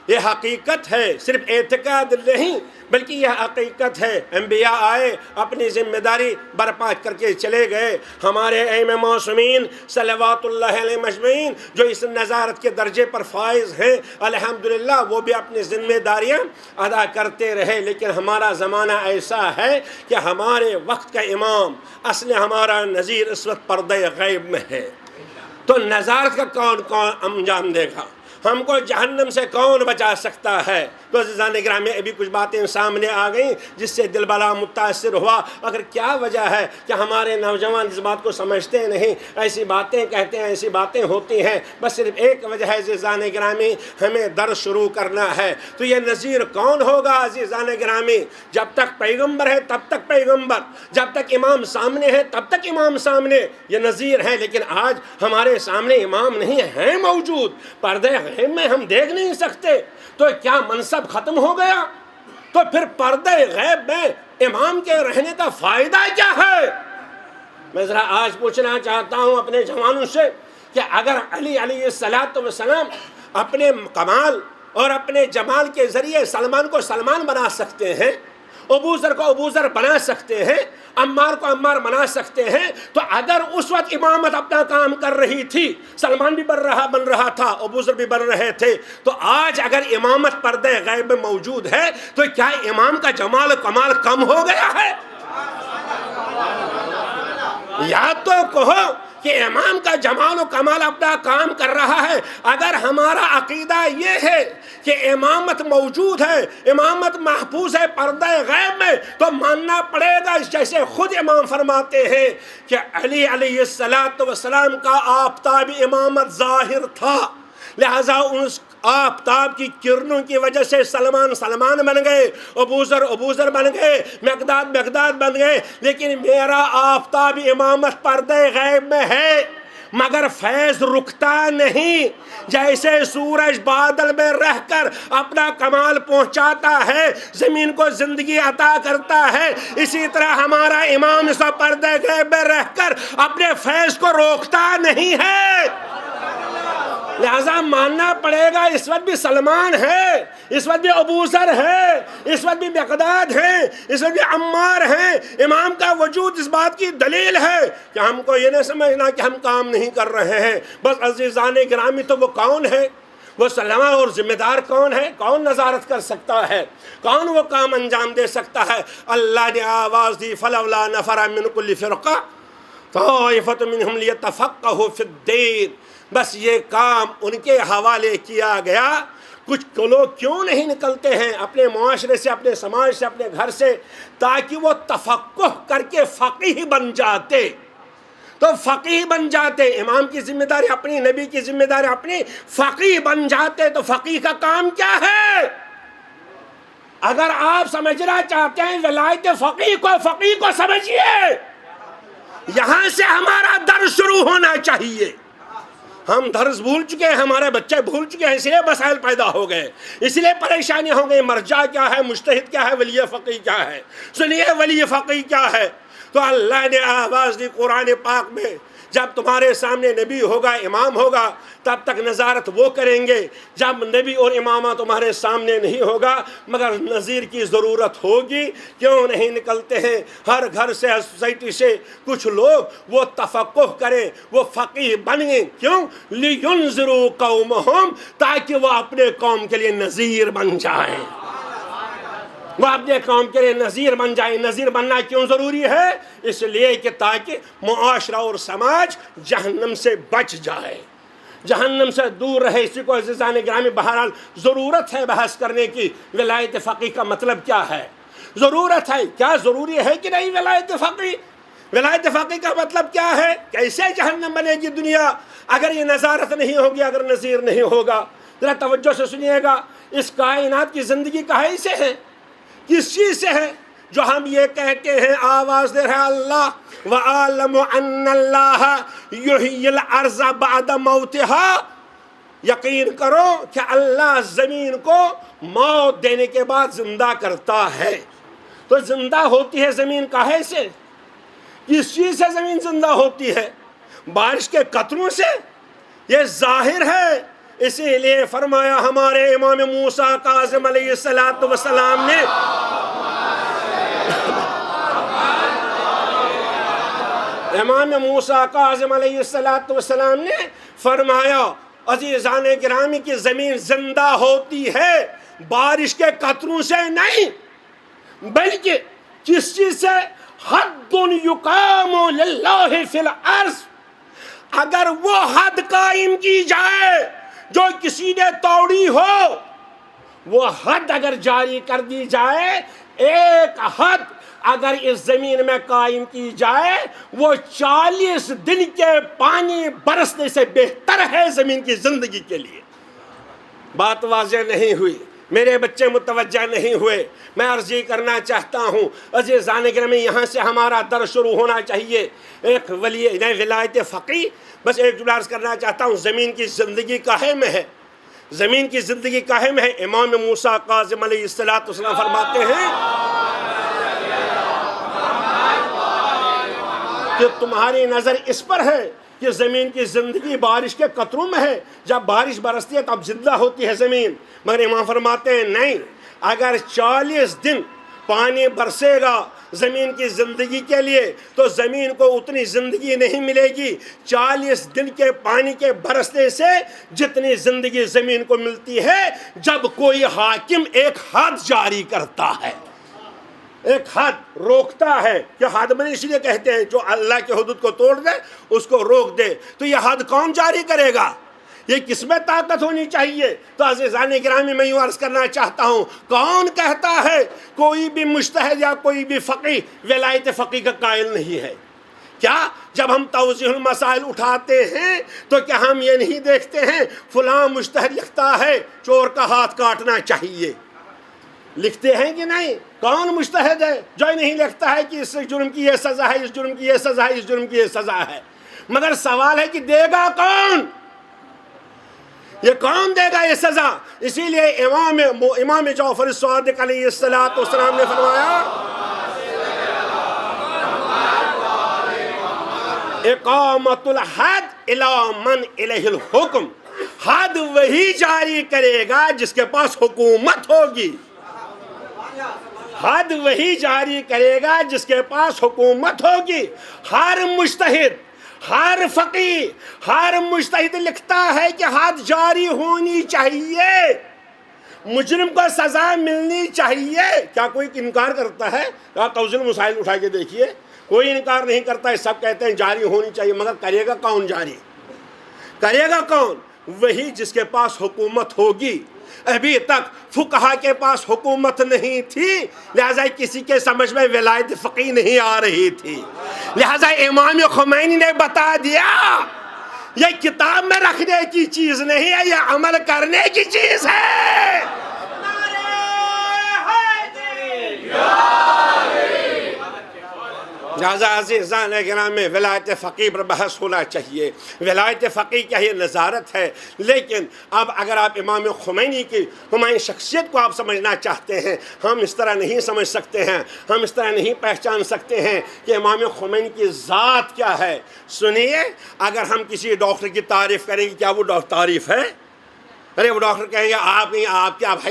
یہ حقیقت ہے، صرف اعتقاد نہیں بلکہ یہ حقیقت ہے۔ انبیاء آئے، اپنی ذمہ داری برپا کر کے چلے گئے۔ ہمارے ائمہ معصومین صلوات اللہ علیہ مجمعین جو اس نظارت کے درجے پر فائز ہیں، الحمدللہ وہ بھی اپنی ذمہ داریاں ادا کرتے رہے۔ لیکن ہمارا زمانہ ایسا ہے کہ ہمارے وقت کا امام، اصل ہمارا نذیر اس وقت پردہ غیب میں ہے۔ تو نظارت کا کون انجام دے گا؟ ہم کو جہنم سے کون بچا سکتا ہے؟ تو عزیزان گرامی ابھی کچھ باتیں سامنے آ گئیں جس سے دل بلا متاثر ہوا۔ اگر کیا وجہ ہے کہ ہمارے نوجوان اس بات کو سمجھتے نہیں، ایسی باتیں کہتے ہیں، ایسی باتیں ہوتی ہیں؟ بس صرف ایک وجہ ہے عزیزان گرامی، ہمیں درس شروع کرنا ہے۔ تو یہ نذیر کون ہوگا عزیزان گرامی؟ جب تک پیغمبر ہے تب تک پیغمبر، جب تک امام سامنے ہے تب تک امام سامنے، یہ نذیر ہے۔ لیکن آج ہمارے سامنے امام نہیں ہے موجود، پردے غیب میں ہم دیکھ نہیں سکتے، تو کیا منصب ختم ہو گیا؟ تو پھر پردے غیب میں امام کے رہنے کا فائدہ کیا ہے؟ میں ذرا آج پوچھنا چاہتا ہوں اپنے جوانوں سے کہ اگر علی علیہ السلام اپنے کمال اور اپنے جمال کے ذریعے سلمان کو سلمان بنا سکتے ہیں، ابوذر کو ابوذر بنا سکتے ہیں، عمار کو عمار بنا سکتے ہیں، تو اگر اس وقت امامت اپنا کام کر رہی تھی، سلمان بھی بن رہا تھا، ابوذر بھی بن رہے تھے، تو آج اگر امامت پردے غیب میں موجود ہے تو کیا امام کا جمال و کمال کم ہو گیا ہے؟ یا تو کہو کہ امام کا جمال و کمال اپنا کام کر رہا ہے۔ اگر ہمارا عقیدہ یہ ہے کہ امامت موجود ہے، امامت محفوظ ہے پردہ غیب میں، تو ماننا پڑے گا جیسے خود امام فرماتے ہیں کہ علی علیہ السلام کا آفتاب امامت ظاہر تھا، لہذا اس آفتاب کی کرنوں کی وجہ سے سلمان بن گئے، ابوذر بن گئے، مقداد بن گئے، لیکن میرا آفتاب امامت پردہ غیب میں ہے۔ مگر فیض رکتا نہیں. جیسے سورج بادل میں رہ کر اپنا کمال پہنچاتا ہے، زمین کو زندگی عطا کرتا ہے، اسی طرح ہمارا امام اس پردے غیب میں رہ کر اپنے فیض کو روکتا نہیں ہے. لہذا ماننا پڑے گا اس وقت بھی سلمان ہے، اس وقت بھی ابو ذر ہے، اس وقت بھی مقداد ہیں، اس وقت بھی عمار ہیں. امام کا وجود اس بات کی دلیل ہے کہ ہم کو یہ نہیں سمجھنا کہ ہم کام نہیں کر رہے ہیں. بس عزیزان گرامی، تو وہ کون ہے؟ وہ سلمان اور ذمہ دار کون ہے؟ کون نظارت کر سکتا ہے؟ کون وہ کام انجام دے سکتا ہے؟ اللہ نے آواز دی فلولا نفر من کل فرقہ طائفۃ منہم لیتفقہوا فی الدین. بس یہ کام ان کے حوالے کیا گیا. کچھ لوگ کیوں نہیں نکلتے ہیں اپنے معاشرے سے، اپنے سماج سے، اپنے گھر سے، تاکہ وہ تفقہ کر کے فقیہ بن جاتے. تو فقیہ بن جاتے، امام کی ذمہ داری اپنی، نبی کی ذمہ داری اپنی، فقیہ بن جاتے. تو فقیہ کا کام کیا ہے؟ اگر آپ سمجھنا چاہتے ہیں ولایت فقیہ کو سمجھیے. یہاں سے ہمارا درس شروع ہونا چاہیے. ہم درس بھول چکے ہیں، ہمارے بچے بھول چکے ہیں، اس لیے مسائل پیدا ہو گئے، اس لیے پریشانی ہو گئی. مرجع کیا ہے، مجتہد کیا ہے، ولی فقیہ کیا ہے؟ سنیے ولی فقیہ کیا ہے. تو اللہ نے آواز دی قرآن پاک میں، جب تمہارے سامنے نبی ہوگا، امام ہوگا، تب تک نظارت وہ کریں گے. جب نبی اور امامہ تمہارے سامنے نہیں ہوگا مگر نذیر کی ضرورت ہوگی. کیوں نہیں نکلتے ہیں ہر گھر سے، ہر سوسائٹی سے کچھ لوگ وہ تفقہ کریں، وہ فقیہ بنیں؟ کیوں؟ لِيُنذِرُوا قَوْمَهُمْ، تاکہ وہ اپنے قوم کے لیے نذیر بن جائیں. وہ اپنے قوم کے لیے نذیر بن جائے. نذیر بننا کیوں ضروری ہے؟ اس لیے کہ تاکہ معاشرہ اور سماج جہنم سے بچ جائے، جہنم سے دور رہے. اسی کو عزیزان گرامی بہرحال ضرورت ہے بحث کرنے کی. ولایت فقیہ کا مطلب کیا ہے؟ ضرورت ہے. کیا ضروری ہے کہ نہیں ولایت فقیہ؟ ولایت فقیہ کا مطلب کیا ہے؟ کیسے جہنم بنے گی دنیا اگر یہ نظارت نہیں ہوگی، اگر نذیر نہیں ہوگا؟ ذرا توجہ سے سنیے گا. اس کائنات کی زندگی کہیں سے ہے؟ کس چیز سے ہے؟ جو ہم یہ کہتے ہیں، آواز دے رہا اللہ وَعَالَمُ أَنَّ اللَّهَ يُحْيِي الْأَرْضَ بَعْدَ مَوْتِهَا. یقین کرو کہ اللہ زمین کو موت دینے کے بعد زندہ کرتا ہے. تو زندہ ہوتی ہے زمین کاہے سے؟ کس چیز سے زمین زندہ ہوتی ہے؟ بارش کے قطروں سے. یہ ظاہر ہے. اسی لیے فرمایا ہمارے امام موسیٰ کاظم علیہ السلام نے، امام موسیٰ کاظم علیہ السلام نے فرمایا عزیزان گرامی کی زمین زندہ ہوتی ہے بارش کے قطروں سے نہیں، بلکہ کس چیز سے؟ حد یقام للہ فی الارض. اگر وہ حد قائم کی جائے جو کسی نے توڑی ہو، وہ حد اگر جاری کر دی جائے، ایک حد اگر اس زمین میں قائم کی جائے، وہ 40 دن کے پانی برسنے سے بہتر ہے زمین کی زندگی کے لیے. بات واضح نہیں ہوئی؟ میرے بچے متوجہ نہیں ہوئے. میں عرض یہ کرنا چاہتا ہوں عزیزان گرامی، یہاں سے ہمارا درس شروع ہونا چاہیے. ایک ولایت فقیہ، بس ایک جملہ عرض کرنا چاہتا ہوں. زمین کی زندگی کاہے میں ہے؟ زمین کی زندگی کاہے میں ہے؟ امام موسیٰ کاظم علیہ السلام فرماتے ہیں کہ تمہاری نظر اس پر ہے کہ زمین کی زندگی بارش کے قطروں میں ہے. جب بارش برستی ہے تب زندہ ہوتی ہے زمین. مگر امام فرماتے ہیں نہیں، اگر 40 دن پانی برسے گا زمین کی زندگی کے لیے تو زمین کو اتنی زندگی نہیں ملے گی 40 دن کے پانی کے برسنے سے جتنی زندگی زمین کو ملتی ہے جب کوئی حاکم ایک حد جاری کرتا ہے، ایک حد روکتا ہے. کہ حد بنے اس لیے کہتے ہیں جو اللہ کے حدود کو توڑ دے اس کو روک دے. تو یہ حد کون جاری کرے گا؟ یہ کس میں طاقت ہونی چاہیے؟ تو عزیزان گرامی میں یوں عرض کرنا چاہتا ہوں، کون کہتا ہے کوئی بھی مجتہد یا کوئی بھی فقیہ ولایت فقیہ کا قائل نہیں ہے؟ کیا جب ہم توضیح المسائل اٹھاتے ہیں تو کیا ہم یہ نہیں دیکھتے ہیں فلاں مجتہد لکھتا ہے چور کا ہاتھ کاٹنا چاہیے؟ لکھتے ہیں کہ نہیں؟ کون مجتہد ہے جو نہیں لکھتا ہے کہ اس جرم کی یہ سزا ہے، اس جرم کی یہ سزا ہے، اس جرم کی یہ سزا ہے؟ مگر سوال ہے کہ دے گا کون؟ یہ کون دے گا یہ سزا؟ اسی لیے امام جعفر صادق علیہ السلام نے فرمایا اقامت الحد الی من الیہ الحکم، حد وہی جاری کرے گا جس کے پاس حکومت ہوگی، حد وہی جاری کرے گا جس کے پاس حکومت ہوگی۔ ہر مجتہد، ہر فقیہ، ہر مجتہد لکھتا ہے کہ حد جاری ہونی چاہیے، مجرم کو سزا ملنی چاہیے۔ کیا کوئی انکار کرتا ہے؟ آپ توزیع مسائل اٹھا کے دیکھیے، کوئی انکار نہیں کرتا ہے، سب کہتے ہیں جاری ہونی چاہیے، مگر کرے گا کون جاری؟ کرے گا کون؟ وہی جس کے پاس حکومت ہوگی۔ ابھی تک فقہا کے پاس حکومت نہیں تھی، لہذا کسی کے سمجھ میں ولایت فقیہ نہیں آ رہی تھی، لہذا امام خمینی نے بتا دیا یہ کتاب میں رکھنے کی چیز نہیں ہے، یہ عمل کرنے کی چیز ہے۔ لہذا عزیزان گرامی میں ولایت فقیہ پر بحث ہونا چاہیے۔ ولایت فقیہ کیا یہ نظارت ہے، لیکن اب اگر آپ امام خمینی کی ہماری شخصیت کو آپ سمجھنا چاہتے ہیں، ہم اس طرح نہیں سمجھ سکتے ہیں، ہم اس طرح نہیں پہچان سکتے ہیں کہ امام خمینی کی ذات کیا ہے۔ سنیے، اگر ہم کسی ڈاکٹر کی تعریف کریں گے، کیا وہ تعریف ہے؟ ارے وہ ڈاکٹر کہیں گے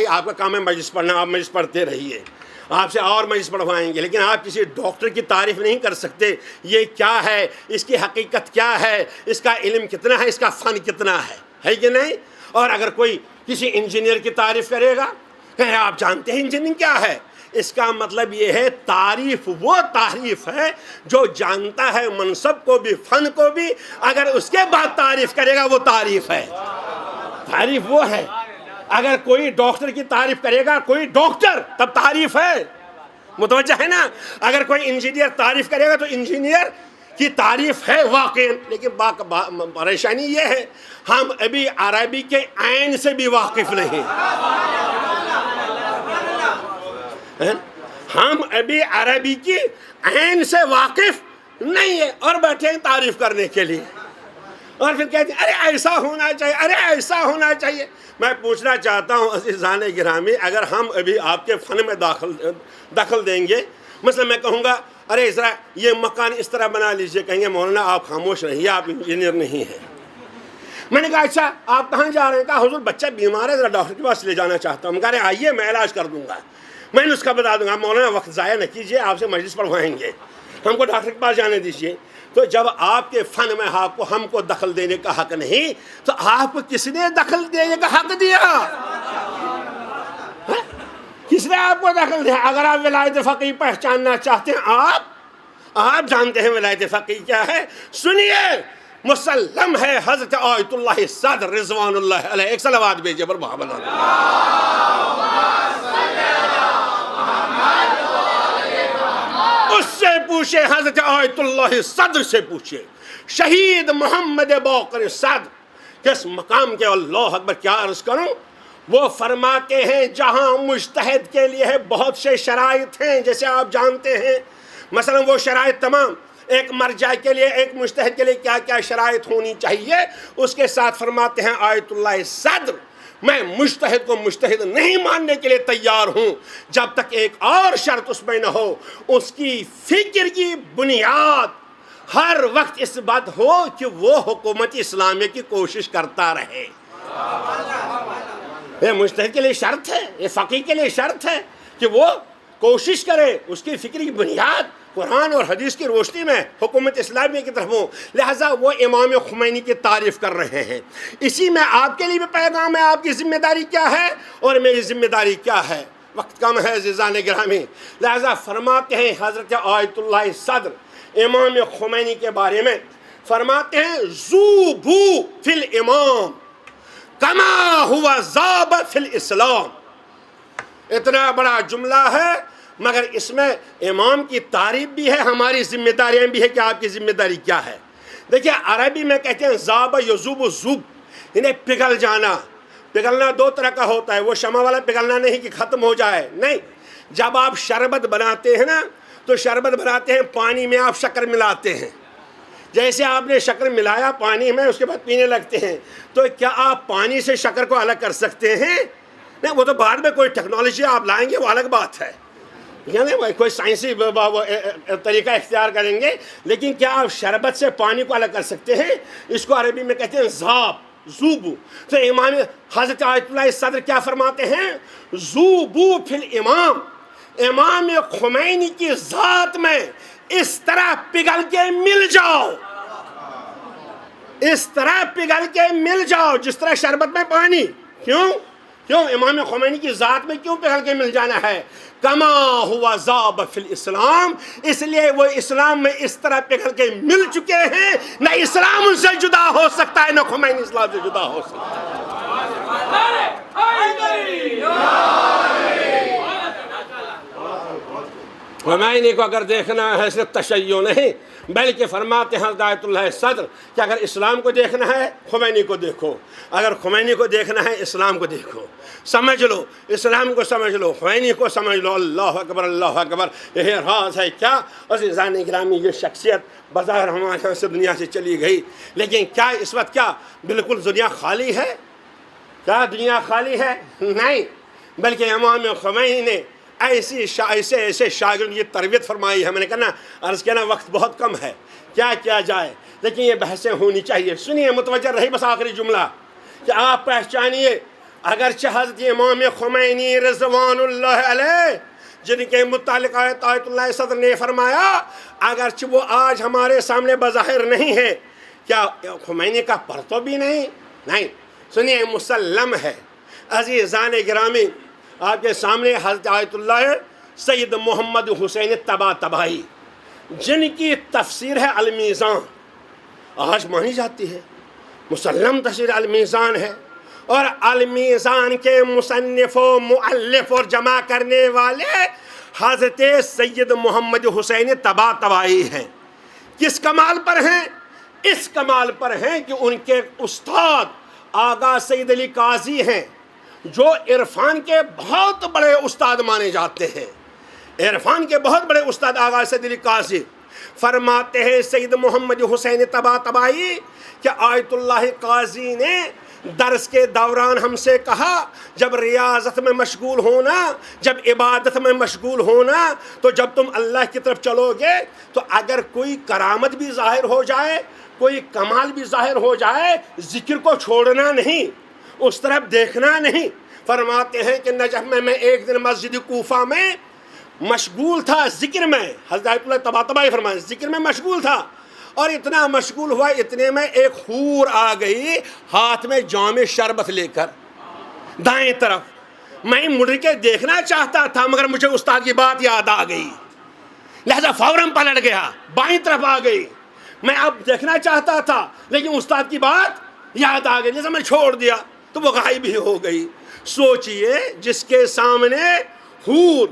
آپ کا کام ہے مجلس پڑھنا، آپ مجلس پڑھتے رہیے، آپ سے اور مجلس پڑھوائیں گے، لیکن آپ کسی ڈاکٹر کی تعریف نہیں کر سکتے یہ کیا ہے، اس کی حقیقت کیا ہے، اس کا علم کتنا ہے، اس کا فن کتنا ہے کہ نہیں؟ اور اگر کوئی کسی انجینئر کی تعریف کرے گا، آپ جانتے ہیں انجینئرنگ کیا ہے، اس کا مطلب یہ ہے تعریف وہ تعریف ہے جو جانتا ہے منصب کو بھی فن کو بھی، اگر اس کے بعد تعریف کرے گا وہ تعریف ہے، تعریف وہ ہے۔ اگر کوئی ڈاکٹر کی تعریف کرے گا، کوئی ڈاکٹر، تب تعریف ہے، متوجہ ہے نا؟ اگر کوئی انجینئر تعریف کرے گا تو انجینئر کی تعریف ہے واقعی، لیکن پریشانی یہ ہے ہم ابھی عربی کے عین سے بھی واقف نہیں، ہم ابھی عربی کی عین سے واقف نہیں ہے اور بیٹھے ہیں تعریف کرنے کے لیے، اور پھر کہتے ہیں ارے ایسا ہونا چاہیے، ارے ایسا ہونا چاہیے۔ میں پوچھنا چاہتا ہوں عزیزان گرامی، اگر ہم ابھی آپ کے فن میں دخل دیں گے، مثلا میں کہوں گا ارے ذرا یہ مکان اس طرح بنا لیجئے، کہیں گے مولانا آپ خاموش رہیے، آپ انجینئر نہیں ہیں۔ میں نے کہا اچھا آپ کہاں جا رہے ہیں؟ کہا حضور بچہ بیمار ہے، ذرا ڈاکٹر کے پاس لے جانا چاہتا ہوں۔ میں کہا رہے آئیے میں علاج کر دوں گا، میں نے اس کا بتا دوں گا، مولانا وقت ضائع نہ کیجیے، آپ سے مجلس پڑھوائیں گے، ہم کو ڈاکٹر کے پاس جانے دیجیے۔ تو جب آپ کے فن میں ہم کو دخل دینے کا حق نہیں، تو آپ کو کس نے دخل دینے کا حق دیا؟ کس نے آپ کو دخل دیا؟ اگر آپ ولایت فقیہ پہچاننا چاہتے ہیں، آپ جانتے ہیں ولایت فقیہ کیا ہے، سنیے، مسلم ہے حضرت آیت اللہ صدر رضوان اللہ علیہ، ایک صلوات بھیجیے پر محمد اس سے پوچھے، حضرت آیت اللہ صدر سے پوچھے، شہید محمد باقر صدر کس مقام کے، اللہ اکبر کیا عرض کروں، وہ فرماتے ہیں جہاں مجتہد کے لیے بہت سے شرائط ہیں، جیسے آپ جانتے ہیں، مثلا وہ شرائط تمام، ایک مرجع کے لیے، ایک مجتہد کے لیے کیا کیا شرائط ہونی چاہیے، اس کے ساتھ فرماتے ہیں آیت اللہ صدر میں مجتہد کو مجتہد نہیں ماننے کے لیے تیار ہوں جب تک ایک اور شرط اس میں نہ ہو، اس کی فکر کی بنیاد ہر وقت اس بات ہو کہ وہ حکومت اسلامیہ کی کوشش کرتا رہے۔ یہ مجتہد کے لیے شرط ہے، یہ فقیہ کے لیے شرط ہے کہ وہ کوشش کرے، اس کی فکر کی بنیاد قرآن اور حدیث کی روشنی میں حکومت اسلامیہ کی طرف ہوں، لہٰذا وہ امام خمینی کی تعریف کر رہے ہیں۔ اسی میں آپ کے لیے بھی پیغام ہے، آپ کی ذمہ داری کیا ہے اور میری ذمہ داری کیا ہے۔ وقت کم ہے عزیزان گرامی، لہٰذا فرماتے ہیں حضرت آیت اللہ صدر امام خمینی کے بارے میں، فرماتے ہیں ذو بو فی الامام کما ہوا ذاب فی الاسلام۔ اتنا بڑا جملہ ہے، مگر اس میں امام کی تعریف بھی ہے، ہماری ذمہ داریاں بھی ہے کہ آپ کی ذمہ داری کیا ہے۔ دیکھیں عربی میں کہتے ہیں ذاب یذوب ذوب، انہیں پگھل جانا۔ پگھلنا دو طرح کا ہوتا ہے، وہ شمع والا پگھلنا نہیں کہ ختم ہو جائے، نہیں، جب آپ شربت بناتے ہیں نا تو شربت بناتے ہیں، پانی میں آپ شکر ملاتے ہیں، جیسے آپ نے شکر ملایا پانی میں، اس کے بعد پینے لگتے ہیں، تو کیا آپ پانی سے شکر کو الگ کر سکتے ہیں؟ نہیں، وہ تو بعد میں کوئی ٹیکنالوجی آپ لائیں گے، وہ الگ بات ہے، یعنی کوئی سائنسی طریقہ اختیار کریں گے، لیکن کیا آپ شربت سے پانی کو الگ کر سکتے ہیں؟ اس کو عربی میں کہتے ہیں زوبو۔ تو امام حضرت آیت اللہ صدر کیا فرماتے ہیں؟ زوبو فی الامام، امام خمینی کی ذات میں اس طرح پگھل کے مل جاؤ، اس طرح پگھل کے مل جاؤ جس طرح شربت میں پانی۔ کیوں امام خمینی کی ذات میں کیوں پگھل کے مل جانا ہے؟ کما ہوا ذاب فی الاسلام، اس لیے وہ اسلام میں اس طرح پگھل کے مل چکے ہیں، نہ اسلام ان سے جدا ہو سکتا ہے، نہ خمینی اسلام سے جدا ہو سکتا ہے۔ خمینی کو اگر دیکھنا ہے صرف تشیع نہیں، بلکہ فرماتے ہیں حضرت آیت اللہ صدر کہ اگر اسلام کو دیکھنا ہے خمینی کو دیکھو، اگر خمینی کو دیکھنا ہے اسلام کو دیکھو، سمجھ لو اسلام کو، سمجھ لو خمینی کو، سمجھ لو۔ اللہ اکبر، اللہ اکبر۔ یہی راز ہے کیا عزیزان گرامی، یہ شخصیت بظاہر ہمارے یہاں سے دنیا سے چلی گئی، لیکن کیا اس وقت کیا بالکل دنیا خالی ہے؟ کیا دنیا خالی ہے؟ نہیں، بلکہ امام خمینی نے ایسے شاگرد کی تربیت فرمائی ہے۔ میں نے کہا نا، عرض کیا نا، وقت بہت کم ہے، کیا کیا جائے، لیکن یہ بحثیں ہونی چاہیے۔ سنیے، متوجہ رہی بس آخری جملہ کہ آپ پہچانیے، اگرچہ حضرت امام خمینی رضوان اللہ علیہ جن کے متعلق آیت اللہ صدر نے فرمایا، اگرچہ وہ آج ہمارے سامنے بظاہر نہیں ہے، کیا خمینی کا پرتو بھی نہیں؟ سنیے، مسلم ہے عزیزان گرامی، آپ کے سامنے حضرت آیت اللہ سید محمد حسین طباطبائی جن کی تفسیر ہے المیزان، آج مانی جاتی ہے، مسلم تفسیر المیزان ہے، اور المیزان کے مصنف و مؤلف اور جمع کرنے والے حضرت سید محمد حسین طباطبائی ہیں۔ کس کمال پر ہیں؟ اس کمال پر ہیں کہ ان کے استاد آغا سید علی قاضی ہیں، جو عرفان کے بہت بڑے استاد مانے جاتے ہیں، عرفان کے بہت بڑے استاد آغا سید علی قاضی فرماتے ہیں سید محمد حسین طباطبائی کہ آیت اللہ قاضی نے درس کے دوران ہم سے کہا، جب ریاضت میں مشغول ہونا، جب عبادت میں مشغول ہونا، تو جب تم اللہ کی طرف چلو گے تو اگر کوئی کرامت بھی ظاہر ہو جائے، کوئی کمال بھی ظاہر ہو جائے، ذکر کو چھوڑنا نہیں، اس طرف دیکھنا نہیں۔ فرماتے ہیں کہ نجف میں ایک دن مسجد کوفہ میں مشغول تھا ذکر میں، حضرت آیت اللہ طباطبائی فرمائے ذکر میں مشغول تھا، اور اتنا مشغول ہوا، اتنے میں ایک حور آ گئی ہاتھ میں جام شربت لے کر دائیں طرف۔ میں مڑ کے دیکھنا چاہتا تھا مگر مجھے استاد کی بات یاد آ گئی، لہذا فوراً پلٹ گیا، بائیں طرف آ گئی۔ میں اب دیکھنا چاہتا تھا لیکن استاد کی بات یاد آ گئی، لہذا میں چھوڑ دیا، تو وہ غائب ہی ہو گئی۔ سوچئے، جس کے سامنے حور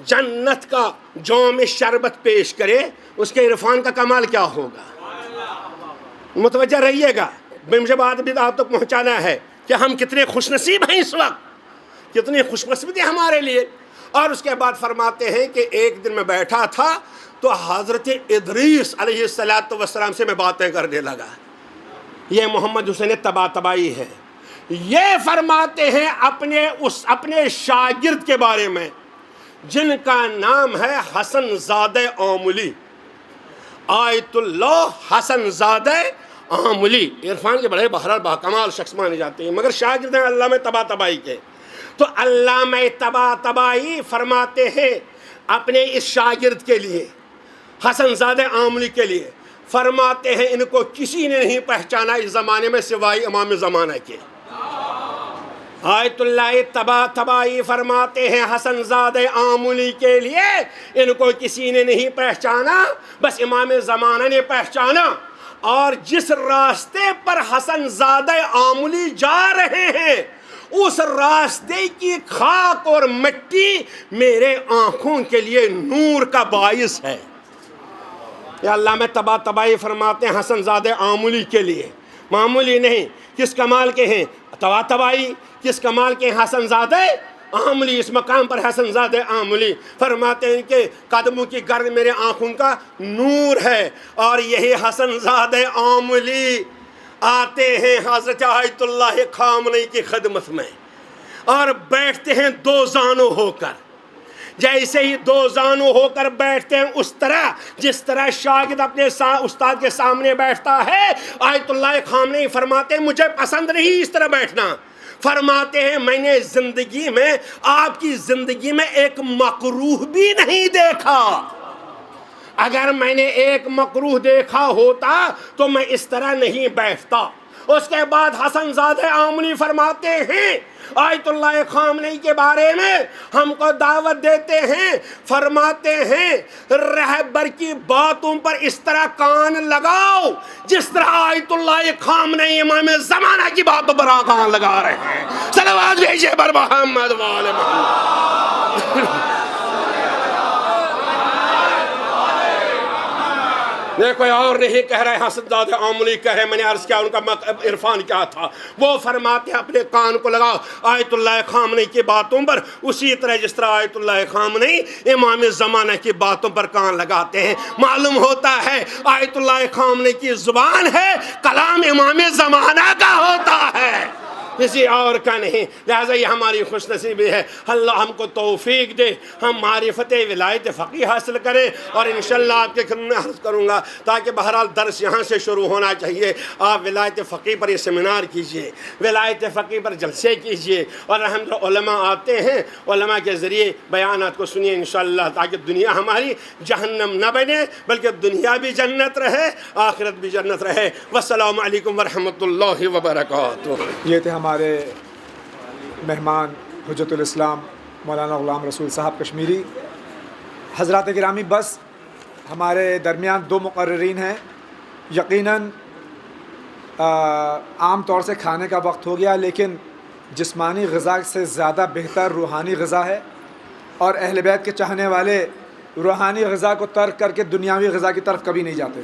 جنت کا جام شربت پیش کرے، اس کے عرفان کا کمال کیا ہوگا؟ متوجہ رہیے گا، مجھے بات بھی آپ تک پہنچانا ہے کہ ہم کتنے خوش نصیب ہیں اس وقت، کتنی خوش قسمتی ہمارے لیے۔ اور اس کے بعد فرماتے ہیں کہ ایک دن میں بیٹھا تھا تو حضرت ادریس علیہ السلام سے میں باتیں کرنے لگا۔ یہ محمد حسین طباطبائی ہے، یہ فرماتے ہیں اپنے شاگرد کے بارے میں جن کا نام ہے حسن زادہ آملی، آیت اللہ حسن زادہ آملی، عرفان کے بڑے بہرحال باکمال شخص مانے جاتے ہیں، مگر شاگرد ہیں علامہ طباطبائی کے۔ تو علامہ طباطبائی فرماتے ہیں اپنے اس شاگرد کے لیے، حسن زادہ آملی کے لیے، فرماتے ہیں ان کو کسی نے نہیں پہچانا اس زمانے میں سوائے امام زمانہ کے۔ آیت اللہ طباطبائی فرماتے ہیں حسن زادہ آملی کے لیے ان کو کسی نے نہیں پہچانا، بس امام زمانہ نے پہچانا، اور جس راستے پر حسن زادہ آملی جا رہے ہیں اس راستے کی خاک اور مٹی میرے آنکھوں کے لیے نور کا باعث ہے۔ یا علامہ طباطبائی فرماتے ہیں حسن زادہ آملی کے لیے، معمولی نہیں، کس کمال کے ہیں طباطبائی، کس کمال کے ہیں حسن زادہ آملی، اس مقام پر حسن زادہ آملی فرماتے ہیں کہ قدموں کی گرد میرے آنکھوں کا نور ہے، اور یہی حسن زادہ آملی آتے ہیں حضرت آیت اللہ خامنئی کی خدمت میں اور بیٹھتے ہیں دو زانو ہو کر. جیسے ہی دو زانو ہو کر بیٹھتے ہیں اس طرح جس طرح شاگرد اپنے استاد کے سامنے بیٹھتا ہے، آیت اللہ خامنئی فرماتے ہیں مجھے پسند نہیں اس طرح بیٹھنا. فرماتے ہیں میں نے زندگی میں آپ کی زندگی میں ایک مکروہ بھی نہیں دیکھا. اگر میں نے ایک مکروہ دیکھا ہوتا تو میں اس طرح نہیں بیٹھتا. اس کے بعد حسن زادہ آملی فرماتے ہیں آیت اللہ خامنئی کے بارے میں ہم کو دعوت دیتے ہیں، فرماتے ہیں رہبر کی باتوں پر اس طرح کان لگاؤ جس طرح آیت اللہ خامنئی امام زمانہ کی باتوں پر کان لگا رہے ہیں. صلوات بھیجیے بر محمد و آل محمد. میں کوئی اور نہیں کہہ رہے، حسن زادہ آملی کہہ رہے. میں نے عرض کیا ان کا عرفان کیا تھا. وہ فرماتے ہیں اپنے کان کو لگاؤ آیت اللہ خامنئی کی باتوں پر اسی طرح جس طرح آیت اللہ خامنئی امام زمانہ کی باتوں پر کان لگاتے ہیں. معلوم ہوتا ہے آیت اللہ خامنئی کی زبان ہے، کلام امام زمانہ کا ہوتا ہے، کسی اور کا نہیں. لہٰذا یہ ہماری خوش نصیبی ہے. اللہ ہم کو توفیق دے ہم معرفت ولایت فقیہ حاصل کریں. اور انشاءاللہ آپ کے خدمت میں عرض کروں گا تاکہ بہرحال درس یہاں سے شروع ہونا چاہیے. آپ ولایت فقیہ پر یہ سیمینار کیجئے، ولایت فقیہ پر جلسے کیجئے، اور الحمدللہ علماء آتے ہیں، علماء کے ذریعے بیانات کو سنیے انشاءاللہ، تاکہ دنیا ہماری جہنم نہ بنے بلکہ دنیا بھی جنت رہے، آخرت بھی جنت رہے. والسلام علیکم ورحمۃ اللہ وبرکاتہ. یہ تھے ہمارے مہمان حجت الاسلام مولانا غلام رسول صاحب کشمیری. حضرات گرامی، بس ہمارے درمیان دو مقررین ہیں. یقیناً عام طور سے کھانے کا وقت ہو گیا، لیکن جسمانی غذا سے زیادہ بہتر روحانی غذا ہے، اور اہل بیت کے چاہنے والے روحانی غذا کو ترک کر کے دنیاوی غذا کی طرف کبھی نہیں جاتے.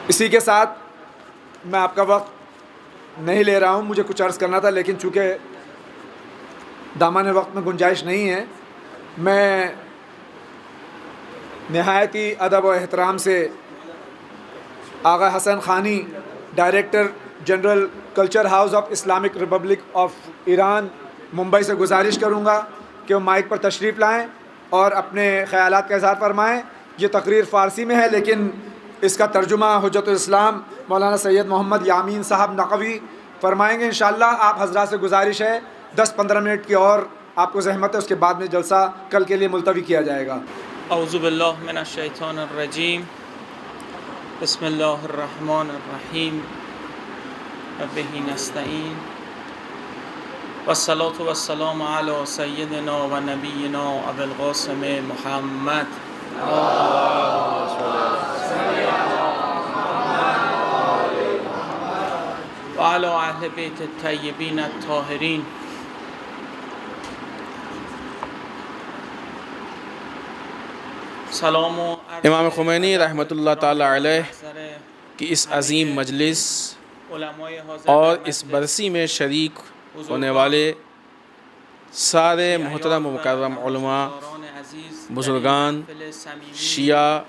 اسی کے ساتھ میں آپ کا وقت نہیں لے رہا ہوں. مجھے کچھ عرض کرنا تھا لیکن چونکہ دامان وقت میں گنجائش نہیں ہے، میں نہایت ہی ادب و احترام سے آغا حسن خانی، director general culture house of Islamic republic of Iran Mumbai سے گزارش کروں گا کہ وہ مائک پر تشریف لائیں اور اپنے خیالات کا اظہار فرمائیں. یہ تقریر فارسی میں ہے لیکن اس کا ترجمہ حجت الاسلام مولانا سید محمد یامین صاحب نقوی فرمائیں گے انشاءاللہ. آپ حضرات سے گزارش ہے 10-15 منٹ کی اور آپ کو زحمت ہے، اس کے بعد میں جلسہ کل کے لیے ملتوی کیا جائے گا. اعوذ باللہ من الشیطان الرجیم، بسم اللہ الرحمن الرحیم، وبہ نستعین، والصلاة والسلام علی سیدنا و نبینا ابی القاسم محمد وعلى اهل بیت الطیبین الطاهرین. سلام و امام خمینی رحمۃ اللہ تعالی علیہ کی اس عظیم مجلس اور اس برسی میں شریک ہونے والے سارے محترم و مکرم علماء، بزرگان، شیعہ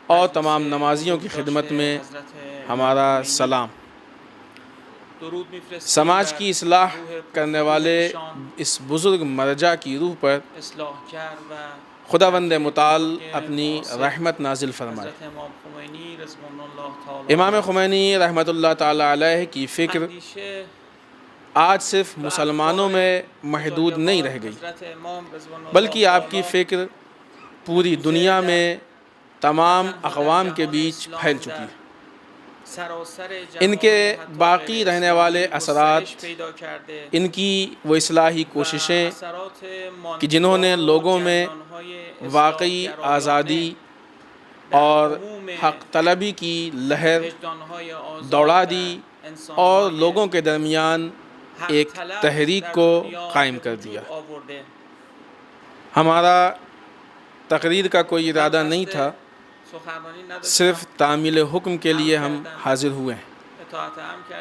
اور تمام نمازیوں کی خدمت میں ہمارا سلام. سماج کی اصلاح کرنے والے اس بزرگ مرجع کی روح پر خداوند متعال اپنی رحمت نازل فرمائے. امام خمینی رحمۃ اللہ تعالی علیہ کی فکر آج صرف مسلمانوں میں محدود نہیں رہ گئی، بلکہ آپ کی فکر پوری دنیا میں تمام اقوام کے بیچ پھیل چکی ہے. ان کے باقی رہنے والے اثرات، ان کی وہ اصلاحی کوششیں کہ جنہوں نے لوگوں میں واقعی آزادی اور حق طلبی کی لہر دوڑا دی اور لوگوں کے درمیان ایک تحریک کو قائم کر دیا. ہمارا تقریر کا کوئی ارادہ نہیں تھا، صرف تعمیل حکم کے لیے ہم حاضر ہوئے ہیں.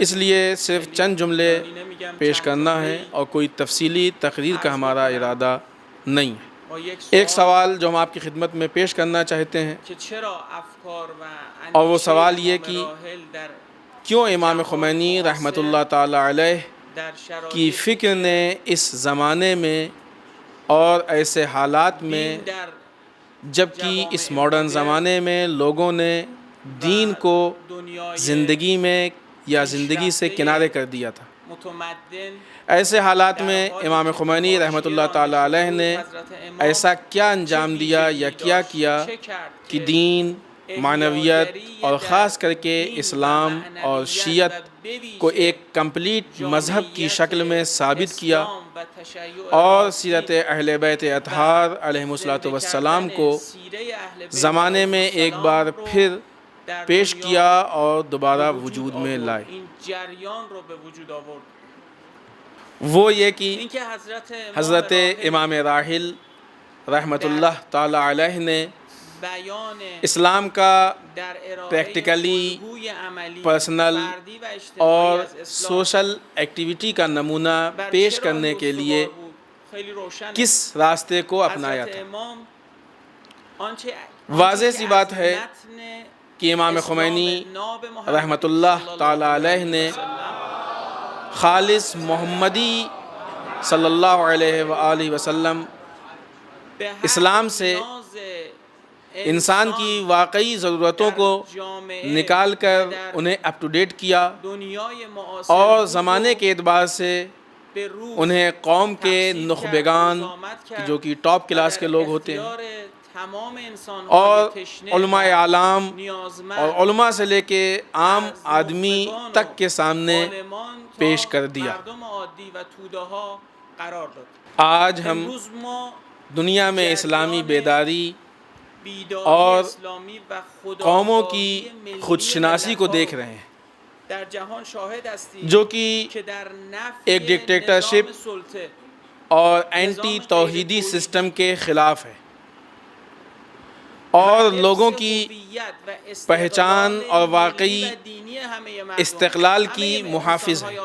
اس لیے صرف چند جملے پیش کرنا ہے اور کوئی تفصیلی تقریر کا ہمارا ارادہ نہیں ہے۔ ایک سوال جو ہم آپ کی خدمت میں پیش کرنا چاہتے ہیں، اور وہ سوال یہ کہ کیوں امام خمینی رحمۃ اللہ تعالی علیہ کی فکر نے اس زمانے میں اور ایسے حالات میں، جبکہ اس ماڈرن زمانے میں لوگوں نے دین کو زندگی میں یا زندگی سے کنارے کر دیا تھا، ایسے حالات میں امام خمینی رحمۃ اللہ تعالی علیہ نے ایسا کیا انجام دیا یا کیا کیا کہ دین، معنویت اور خاص کر کے اسلام اور شیعت کو ایک کمپلیٹ مذہب کی شکل میں ثابت کیا، اور سیرت اہل بیت اطہار علیہم السلام کو زمانے میں ایک بار پھر پیش کیا اور دوبارہ وجود میں لائے۔ وہ یہ کہ حضرت امام راحل رحمۃ اللہ تعالی علیہ نے اسلام کا پریکٹیکلی، پرسنل اور سوشل ایکٹیویٹی کا نمونہ پیش کرنے کے لیے کس راستے کو اپنایا تھا۔ واضح سی بات ہے کہ امام خمینی رحمۃ اللہ تعالی علیہ نے خالص محمدی صلی اللہ علیہ وآلہ وسلم اسلام سے انسان کی واقعی ضرورتوں کو نکال کر انہیں اپ ٹو ڈیٹ کیا، اور زمانے کے اعتبار سے انہیں قوم کے نخبگان جو کہ ٹاپ کلاس کے لوگ ہوتے ہیں، اور علماء اعلام اور علماء سے لے کے عام آدمی تک کے سامنے پیش کر دیا۔ آج ہم دنیا میں اسلامی بیداری اور قوموں کی خودشناسی کو دیکھ رہے ہیں، جو کہ ایک ڈکٹیٹرشپ اور اینٹی توحیدی سسٹم کے خلاف ہے، اور لوگوں کی پہچان اور واقعی استقلال کی محافظ ہے۔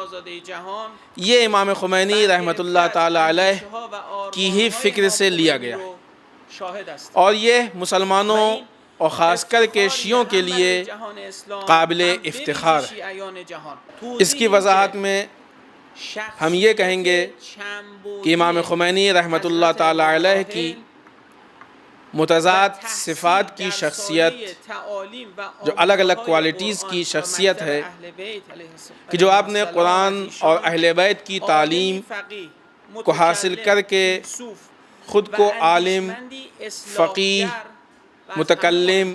یہ امام خمینی رحمۃ اللہ تعالی علیہ کی ہی فکر سے لیا گیا ہے، اور یہ مسلمانوں اور خاص کر کے شیعوں کے لیے قابل افتخار ہے۔ اس کی وضاحت میں ہم یہ کہیں گے کہ امام خمینی رحمۃ اللہ تعالی علیہ کی متضاد صفات کی شخصیت، جو الگ الگ کوالٹیز کی شخصیت ہے، کہ جو آپ نے قرآن اور اہل بیت کی تعلیم کو حاصل کر کے خود کو عالم، فقیہ، متکلم،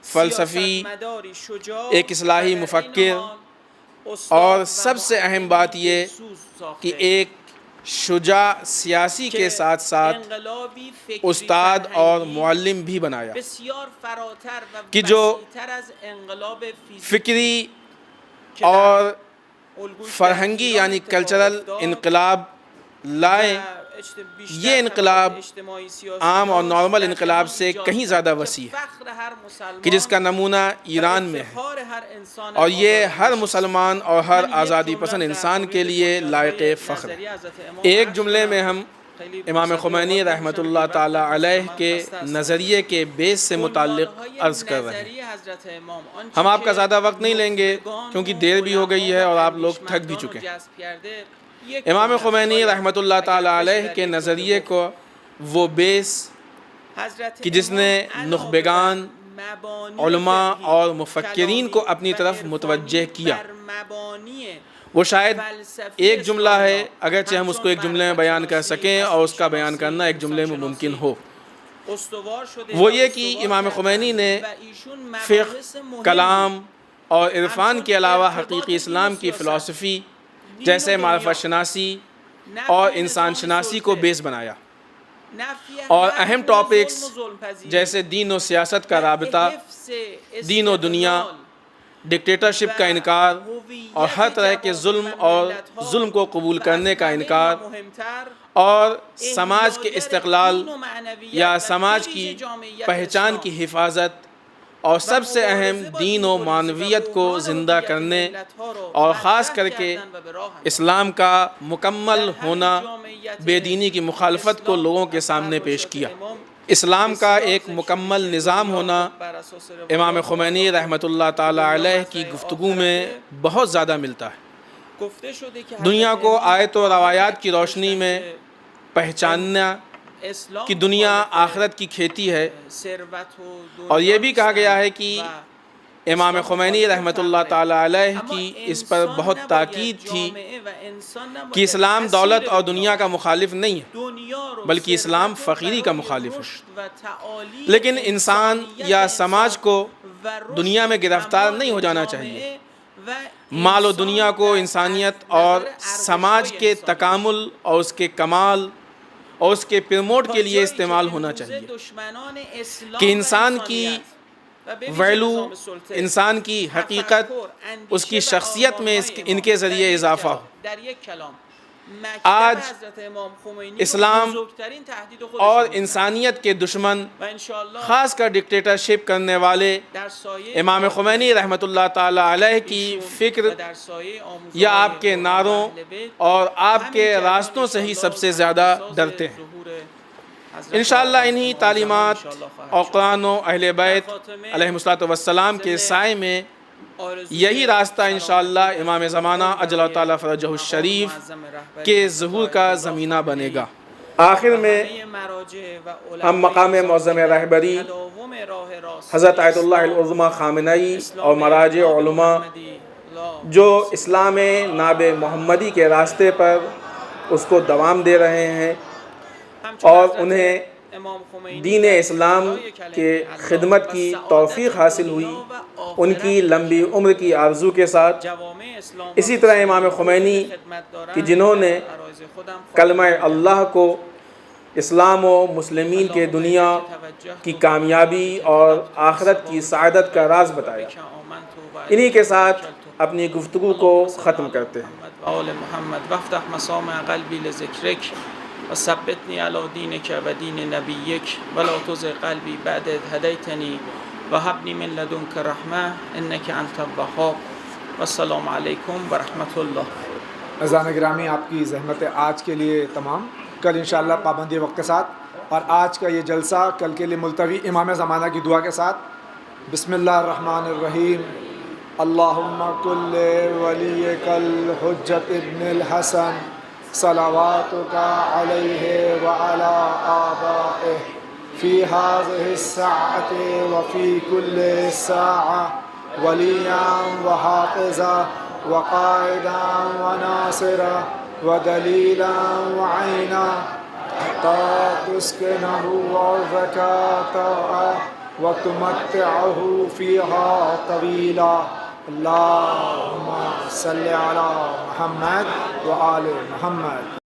فلسفی، ایک اصلاحی مفکر، اور سب سے اہم بات یہ کہ ایک شجاع سیاسی کے ساتھ ساتھ استاد اور معلم بھی بنایا، کہ جو فکری اور فرہنگی یعنی کلچرل انقلاب لائے۔ یہ انقلاب عام اور نارمل انقلاب سے کہیں زیادہ وسیع ہے، کہ جس کا نمونہ ایران میں ہے، اور یہ ہر مسلمان اور ہر آزادی پسند انسان کے لیے لائق فخر ہے۔ ایک جملے میں ہم امام خمینی رحمۃ اللہ تعالی علیہ کے نظریے کے بیس سے متعلق عرض کر رہے ہیں۔ ہم آپ کا زیادہ وقت نہیں لیں گے کیونکہ دیر بھی ہو گئی ہے اور آپ لوگ تھک بھی چکے ہیں۔ امام خمینی رحمۃ اللہ تعالی علیہ کے نظریے کو وہ بیس کہ جس نے نخبگان، علماء اور مفکرین کو اپنی طرف متوجہ کیا، وہ شاید ایک جملہ ہے، اگرچہ ہم اس کو ایک جملے میں بیان کر سکیں اور اس کا بیان کرنا ایک جملے میں ممکن ہو۔ وہ یہ کہ امام خمینی نے فقہ، کلام اور عرفان کے علاوہ حقیقی اسلام کی فلسفی جیسے معرفت شناسی اور انسان شناسی کو بیس بنایا، اور اہم ٹاپکس جیسے دین و سیاست کا رابطہ، دین و دنیا، ڈکٹیٹرشپ کا انکار، اور ہر طرح کے ظلم کو قبول کرنے کا انکار، اور سماج کے استقلال یا سماج کی پہچان کی حفاظت اور سب سے اہم دین و معنویت کو زندہ کرنے اور خاص کر کے اسلام کا مکمل ہونا بے دینی کی مخالفت کو لوگوں کے سامنے پیش کیا۔ اسلام کا ایک مکمل نظام ہونا امام خمینی رحمۃ اللہ تعالیٰ علیہ کی گفتگو میں بہت زیادہ ملتا ہے۔ دنیا کو آیت و روایات کی روشنی میں پہچاننا کہ دنیا آخرت کی کھیتی ہے، اور یہ بھی کہا گیا ہے کہ امام خمینی رحمۃ اللہ تعالیٰ علیہ کی اس پر بہت تاکید تھی کہ اسلام دولت اور دنیا کا مخالف نہیں ہے بلکہ اسلام فقیری کا مخالف ہے۔ لیکن انسان یا سماج کو دنیا میں گرفتار نہیں ہو جانا چاہیے۔ مال و دنیا کو انسانیت اور سماج کے تکامل اور اس کے کمال اور اس کے پروموٹ کے لیے استعمال ہونا چاہیے کہ انسان کی ویلو، انسان کی حقیقت، اس کی شخصیت میں ان کے ذریعے اضافہ ہو۔ آج اسلام اور انسانیت کے دشمن، خاص کر ڈکٹیٹرشپ کرنے والے، امام خمینی رحمۃ اللہ تعالیٰ علیہ کی فکر یا آپ کے نعروں اور آپ کے راستوں سے ہی سب سے زیادہ ڈرتے ہیں۔ انشاءاللہ انہی تعلیمات اور قرآن و اہل بیت علیہم السلام کے سائے میں یہی راستہ انشاءاللہ امام زمانہ اجل تعالیٰ فرجہ الشریف کے ظہور کا زمینہ بنے گا۔ آخر میں ہم مقام معظم رہبری حضرت آیت اللہ العظمیٰ خامنئی اور مراجع علماء جو اسلام ناب محمدی کے راستے پر اس کو دوام دے رہے ہیں اور انہیں دین اسلام کے خدمت کی توفیق حاصل ہوئی، ان کی لمبی عمر کی آرزو کے ساتھ، اسی طرح امام خمینی کہ جنہوں نے کلمہ اللہ کو اسلام و مسلمین کے دنیا کی کامیابی اور آخرت کی سعادت کا راز بتایا، انہی کے ساتھ اپنی گفتگو کو ختم کرتے ہیں۔ محمد وافتح مسامع قلبی لذکرک وثبتني على دينك ودين نبيك ولا تزغ قلبي بعد إذ هديتني وهب لي من لدنك رحمة إنك أنت الوهاب والسلام عليكم ورحمة الله۔ عزیزان گرامی، آپ کی زحمت آج کے لیے تمام، کل انشاءاللہ پابندی وقت کے ساتھ، اور آج کا یہ جلسہ کل کے لیے ملتوی امام زمانہ کی دعا کے ساتھ۔ بسم اللہ الرحمن الرحیم۔ اللہم کل ولیک الحجت ابن الحسن صلواتک علیہ وعلی آبائہ فی هذه الساعة وفی کل ساعة ولیاً وحافظا وقائدا وناصرا ودلیلا وعینا حتی تسکنہ أرضک طوعا وتمتعہ فیہا طویلا۔ اللہم صلی علی محمد وآل محمد۔